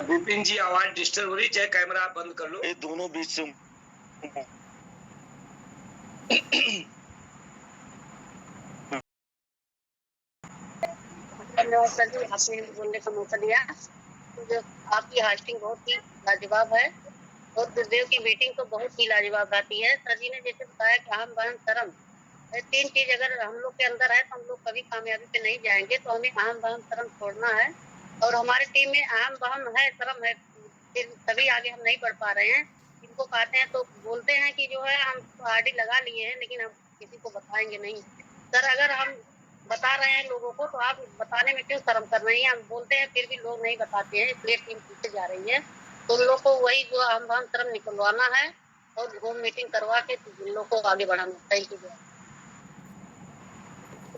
विपिन जी आवाज डिस्टर्ब हो रही, चाहे कैमरा आप बंद कर लो।
ये दोनों बीच से
धन्यवाद सर जी, आपने बोलने का मौका दिया। तो आपकी हास्टिंग बहुत ही लाजवाब है, और गुरुदेव की मीटिंग तो बहुत ही लाजवाब आती है। सर जी ने जैसे बताया कि अहम वहम शर्म, ये 3 चीज़ अगर हम लोग के अंदर है तो हम लोग कभी कामयाबी पे नहीं जाएँगे। तो हमें अहम वहम शर्म छोड़ना है और हमारी टीम में अहम वहम है, शर्म है, फिर तभी आगे हम नहीं बढ़ पा रहे हैं। इनको कहते हैं तो बोलते हैं कि जो है हम आरडी लगा लिए हैं, लेकिन हम किसी को बताएँगे नहीं। सर अगर हम बता रहे हैं लोगों को तो आप बताने में क्यों शर्म कर रही हैं? हम बोलते हैं फिर भी लोग नहीं बताते हैं, इसलिए टीम पीछे जा रही है। तो उन लोग को वही जो अहम वहम शर्म निकलवाना है और होम मीटिंग करवा के इन लोग को आगे बढ़ाना है। Thank you.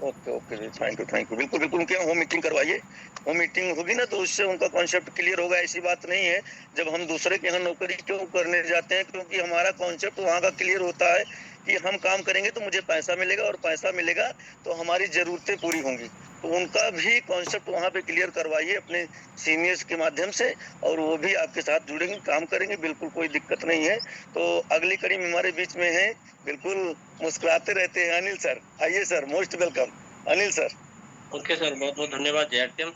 ओके ओके जी, थैंक यू बिल्कुल बिल्कुल उनके यहाँ होम मीटिंग करवाइए। होम मीटिंग होगी ना तो उससे उनका कॉन्सेप्ट क्लियर होगा। ऐसी बात नहीं है जब हम दूसरे के यहाँ नौकरी क्यों करने जाते हैं, क्योंकि हमारा कॉन्सेप्ट वहाँ का क्लियर होता है कि हम काम करेंगे तो मुझे पैसा मिलेगा और पैसा मिलेगा तो हमारी ज़रूरतें पूरी होंगी। तो उनका भी कॉन्सेप्ट वहाँ पे क्लियर करवाइए अपने सीनियर्स के माध्यम से, और वो भी आपके साथ जुड़ेंगे, काम करेंगे, बिल्कुल कोई दिक्कत नहीं है। तो अगली कड़ी में हमारे बीच में है, बिल्कुल मुस्कुराते रहते हैं, अनिल सर। आइए sir, most welcome Anil sir.
Okay sir, बहुत बहुत धन्यवाद जय आरटीएम।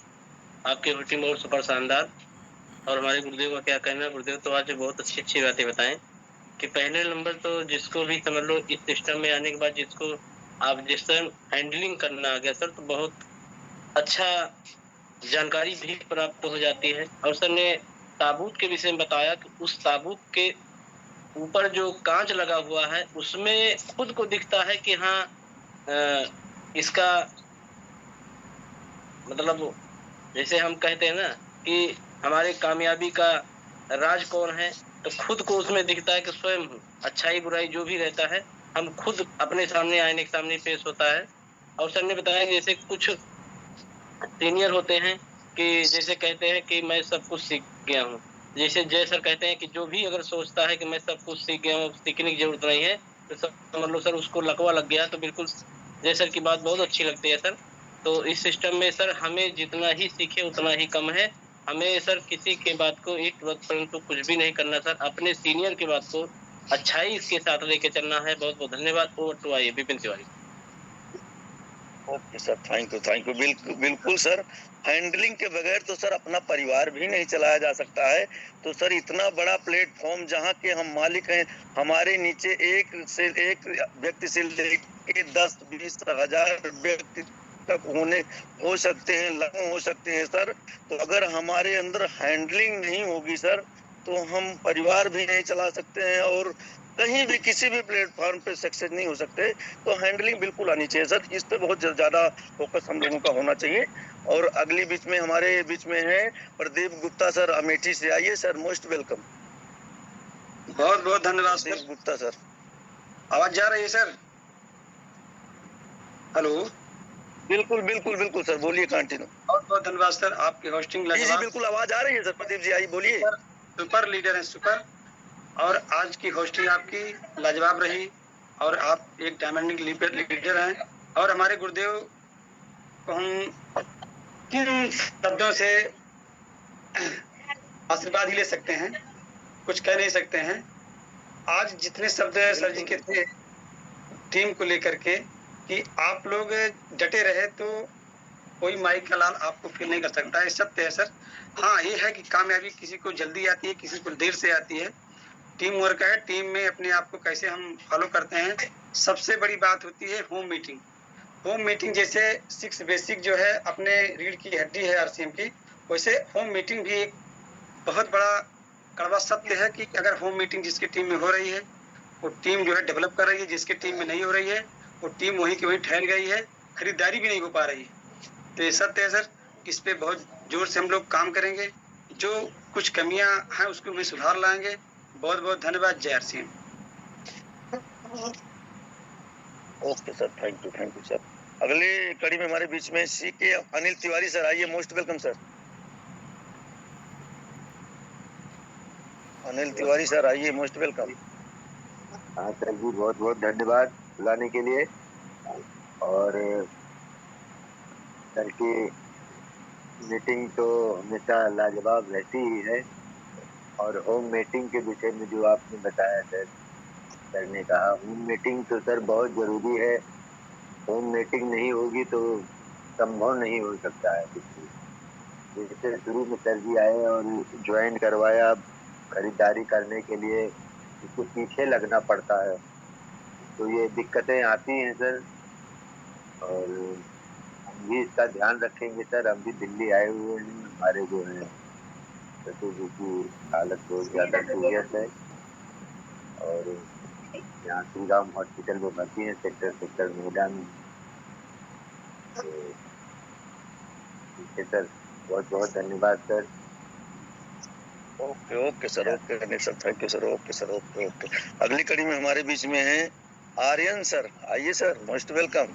आपकी मीटिंग बहुत सुपर शानदार। और हमारे गुरुदेव का क्या कहना है, गुरुदेव तो आज बहुत अच्छी अच्छी बातें बताएं कि पहले नंबर तो जिसको भी समझ लो इस सिस्टम में आने के बाद जिसको आप जिस तरह हैंडलिंग करना आ गया सर, तो बहुत अच्छा जानकारी भी प्राप्त हो जाती है। और सर ने ताबूत के विषय में बताया कि उस ताबूत के ऊपर जो कांच लगा हुआ है उसमें खुद को दिखता है कि हाँ इसका मतलब जैसे हम कहते हैं ना कि हमारे कामयाबी का राज कौन है, तो खुद को उसमें दिखता है कि स्वयं अच्छाई बुराई जो भी रहता है हम खुद अपने सामने आईने के सामने पेश होता है। और सर ने बताया कि जैसे कुछ सीनियर होते हैं कि जैसे कहते हैं कि मैं सब कुछ सीख गया हूँ, जैसे जय सर कहते हैं कि जो भी अगर सोचता है कि मैं सब कुछ सीख गया हूँ, सीखने की जरूरत नहीं है, तो समझ लो सर उसको लकवा लग गया। तो बिल्कुल जय सर की बात बहुत अच्छी लगती है सर। तो इस सिस्टम में सर हमें जितना ही सीखे उतना ही कम है। हमें सर किसी के बात को एक वक्त परंतु कुछ भी नहीं करना सर, अपने सीनियर की बात को अच्छाई इसके साथ लेके चलना है। बहुत बहुत धन्यवाद। ओवर टू आइए Vipin Tiwari.
Okay sir, thank you बिल्कुल बिल्कुल सर। हैंडलिंग के बगैर तो सर अपना परिवार भी नहीं चलाया जा सकता है। तो सर इतना बड़ा प्लेटफॉर्म जहाँ के हम मालिक हैं, हमारे नीचे एक से एक व्यक्ति से लेके 10-20 हजार व्यक्ति तक हो सकते हैं, लागू हो सकते हैं सर। तो अगर हमारे अंदर हैंडलिंग नहीं होगी सर तो हम परिवार भी नहीं चला सकते हैं और कहीं भी किसी भी प्लेटफॉर्म पे सक्सेस नहीं हो सकते। तो हैंडलिंग बिल्कुल आनी चाहिए सर, इस पे बहुत ज्यादा फोकस हम लोगों का होना चाहिए। और अगली बीच में हमारे बीच में है प्रदीप गुप्ता सर, अमेठी से। आइए सर, मोस्ट वेलकम।
बहुत बहुत धन्यवाद
प्रदीप
सर।
गुप्ता सर,
आवाज जा रही है सर? हेलो।
बिल्कुल बिल्कुल बिल्कुल सर, बोलिए, कंटिन्यू।
बहुत बहुत धन्यवाद सर, आपकी होस्टिंग
जी जी
लाजवाब।
बिल्कुल, आवाज आ रही है सर। प्रदीप जी आइए, बोलिए।
सुपर लीडर है, सुपर। और आज की होस्टिंग आपकी लाजवाब रही और आप एक डायमंडिक लीडर हैं। और हमारे गुरुदेव को हम किन शब्दों से आशीर्वाद ही ले सकते हैं, कुछ कह नहीं सकते हैं। आज जितने शब्द सर जी के थे टीम को लेकर के कि आप लोग डटे रहे तो कोई माई का लाल आपको फील नहीं कर सकता है, सत्य है सर। हाँ, ये है कि कामयाबी किसी को जल्दी आती है, किसी को देर से आती है। टीम वर्क है, टीम में अपने आप को कैसे हम फॉलो करते हैं। सबसे बड़ी बात होती है होम मीटिंग। होम मीटिंग जैसे 6 बेसिक जो है अपने रीढ़ की हड्डी है आरसीएम की, वैसे होम मीटिंग भी एक बहुत बड़ा कड़वा सत्य है कि अगर होम मीटिंग जिसकी टीम में हो रही है वो टीम जो है डेवलप कर रही है, जिसकी टीम में नहीं हो रही है वो टीम वहीं की वहीं ठहर गई है, खरीदारी भी नहीं हो पा रही है। तो ये सत्य है सर, इस पे बहुत जोर से हम लोग काम करेंगे। जो कुछ कमियां हैं उसको भी सुधार लाएंगे। बहुत बहुत धन्यवाद। जय RCM.
Okay sir, thank you sir. अगले कड़ी में हमारे बीच में सीके अनिल तिवारी सर। आइए, most welcome sir. Anil Tiwari sir आइए, मोस्ट वेलकम।
हाँ सर जी, बहुत बहुत धन्यवाद बुलाने के लिए। और सर की मीटिंग तो हमेशा लाजवाब रहती ही है। और होम मीटिंग के विषय में जो आपने बताया सर ने कहा, होम मीटिंग तो सर बहुत जरूरी है। होम मीटिंग नहीं होगी तो संभव नहीं हो सकता है। जैसे शुरू में सर जी आए और ज्वाइन करवाया, खरीदारी करने के लिए इसके पीछे लगना पड़ता है, तो ये दिक्कतें आती हैं सर। और हम भी इसका ध्यान रखेंगे सर। हम भी दिल्ली आए हुए हैं, हमारे जो है ससुर जी की हालत बहुत ज़्यादा सीरियस है और यहाँ श्री राम हॉस्पिटल में भर्ती है, सेक्टर नोएडा में। तो ठीक है सर, बहुत बहुत धन्यवाद sir.
Okay okay sir, okay Anil sir, thank you sir, okay sir, okay okay. अगली कड़ी में हमारे बीच में हैं आर्यन सर, आइए सर, मोस्ट वेलकम।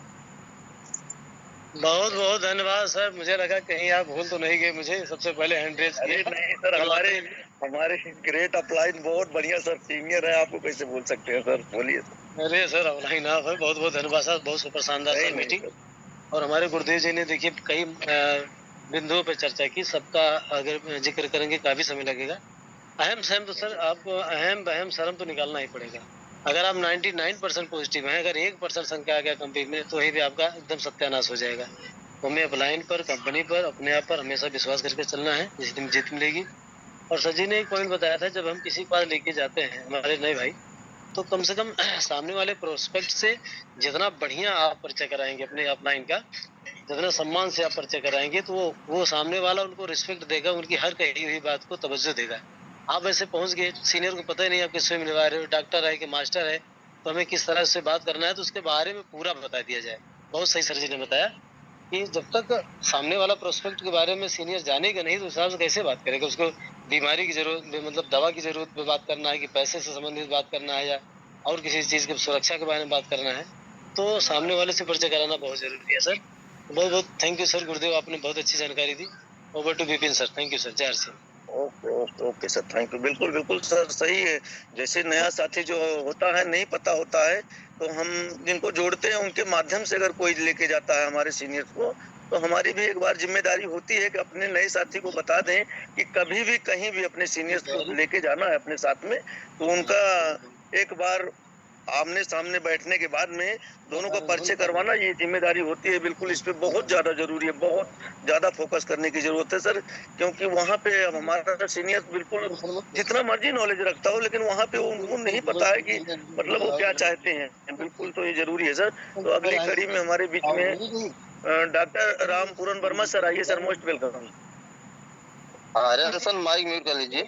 बहुत बहुत धन्यवाद सर। मुझे लगा कहीं आप भूल तो नहीं गए मुझे, सबसे पहले हैंड रेज
अरे
किया।
नहीं सर, हमारे ग्रेट अपलाइन बहुत बढ़िया सर, सीनियर है, आपको कैसे बोल सकते हैं सर, बोलिए सर।
अरे सर अपलाइन आप है, बहुत बहुत धन्यवाद सर, बहुत सुपर शानदार सर मीटिंग। और हमारे गुरुदेव जी ने देखिए कई बिंदुओं पर चर्चा की, सबका अगर जिक्र करेंगे काफी समय लगेगा। अहम सहम तो सर आपको अहम बहम शर्म तो निकालना ही पड़ेगा। अगर आप 99% पॉजिटिव हैं, अगर 1% शंका आ गया कंपनी में, तो वहीं भी आपका एकदम सत्यानाश हो जाएगा। हमें अपलाइन पर, कंपनी पर, अपने आप पर हमेशा विश्वास करके चलना है, जिस दिन जीत मिलेगी। और सर जी ने एक पॉइंट बताया था, जब हम किसी के पास लेके जाते हैं हमारे नए भाई, तो कम से कम सामने वाले प्रोस्पेक्ट से जितना बढ़िया आप परिचय कराएंगे अपने अपलाइन का, जितना सम्मान से आप परिचय कराएंगे, तो वो सामने वाला उनको रिस्पेक्ट देगा, उनकी हर कही हुई बात को तवज्जो देगा। आप ऐसे पहुंच गए, सीनियर को पता ही नहीं आप किससे मिलवा रहे हो, डॉक्टर है कि मास्टर है, तो हमें किस तरह से बात करना है, तो उसके बारे में पूरा बता दिया जाए। बहुत सही सर जी ने बताया कि जब तक सामने वाला प्रोस्पेक्ट के बारे में सीनियर जानेगा नहीं, तो उस हिसाब से कैसे बात करेगा। उसको बीमारी की जरूरत, मतलब दवा की जरूरत पे बात करना है, कि पैसे से संबंधित बात करना है, या और किसी चीज की सुरक्षा के बारे में बात करना है, तो सामने वाले से परिचय कराना बहुत जरूरी है सर। बहुत बहुत थैंक यू सर गुरुदेव, आपने बहुत अच्छी जानकारी दी। Over to Vipin sir, thank you sir, Jai Singh.
Okay okay okay sir, thank you. बिल्कुल बिल्कुल सर, सही है। जैसे नया साथी जो होता है, नहीं पता होता है, तो हम जिनको जोड़ते हैं उनके माध्यम से अगर कोई लेके जाता है हमारे सीनियर्स को, तो हमारी भी एक बार जिम्मेदारी होती है कि अपने नए साथी को बता दें कि कभी भी कहीं भी अपने सीनियर्स को लेके जाना है अपने साथ में, तो उनका एक बार आमने सामने बैठने के बाद में दोनों का परिचय करवाना, ये जिम्मेदारी होती है। बिल्कुल इस पे बहुत ज्यादा जरूरी है, बहुत ज्यादा फोकस करने की जरूरत है सर, क्योंकि वहाँ पे अब हमारा सीनियर बिल्कुल जितना मर्जी नॉलेज रखता हो, लेकिन वहाँ पे उनको नहीं पता है कि मतलब वो क्या चाहते हैं। बिल्कुल, तो ये जरूरी है सर। तो अगली कड़ी में हमारे बीच में डॉक्टर रामपूरन वर्मा सर, आइए सर, मोस्ट वेलकम।
अरे सर माइक म्यूट कर लीजिए।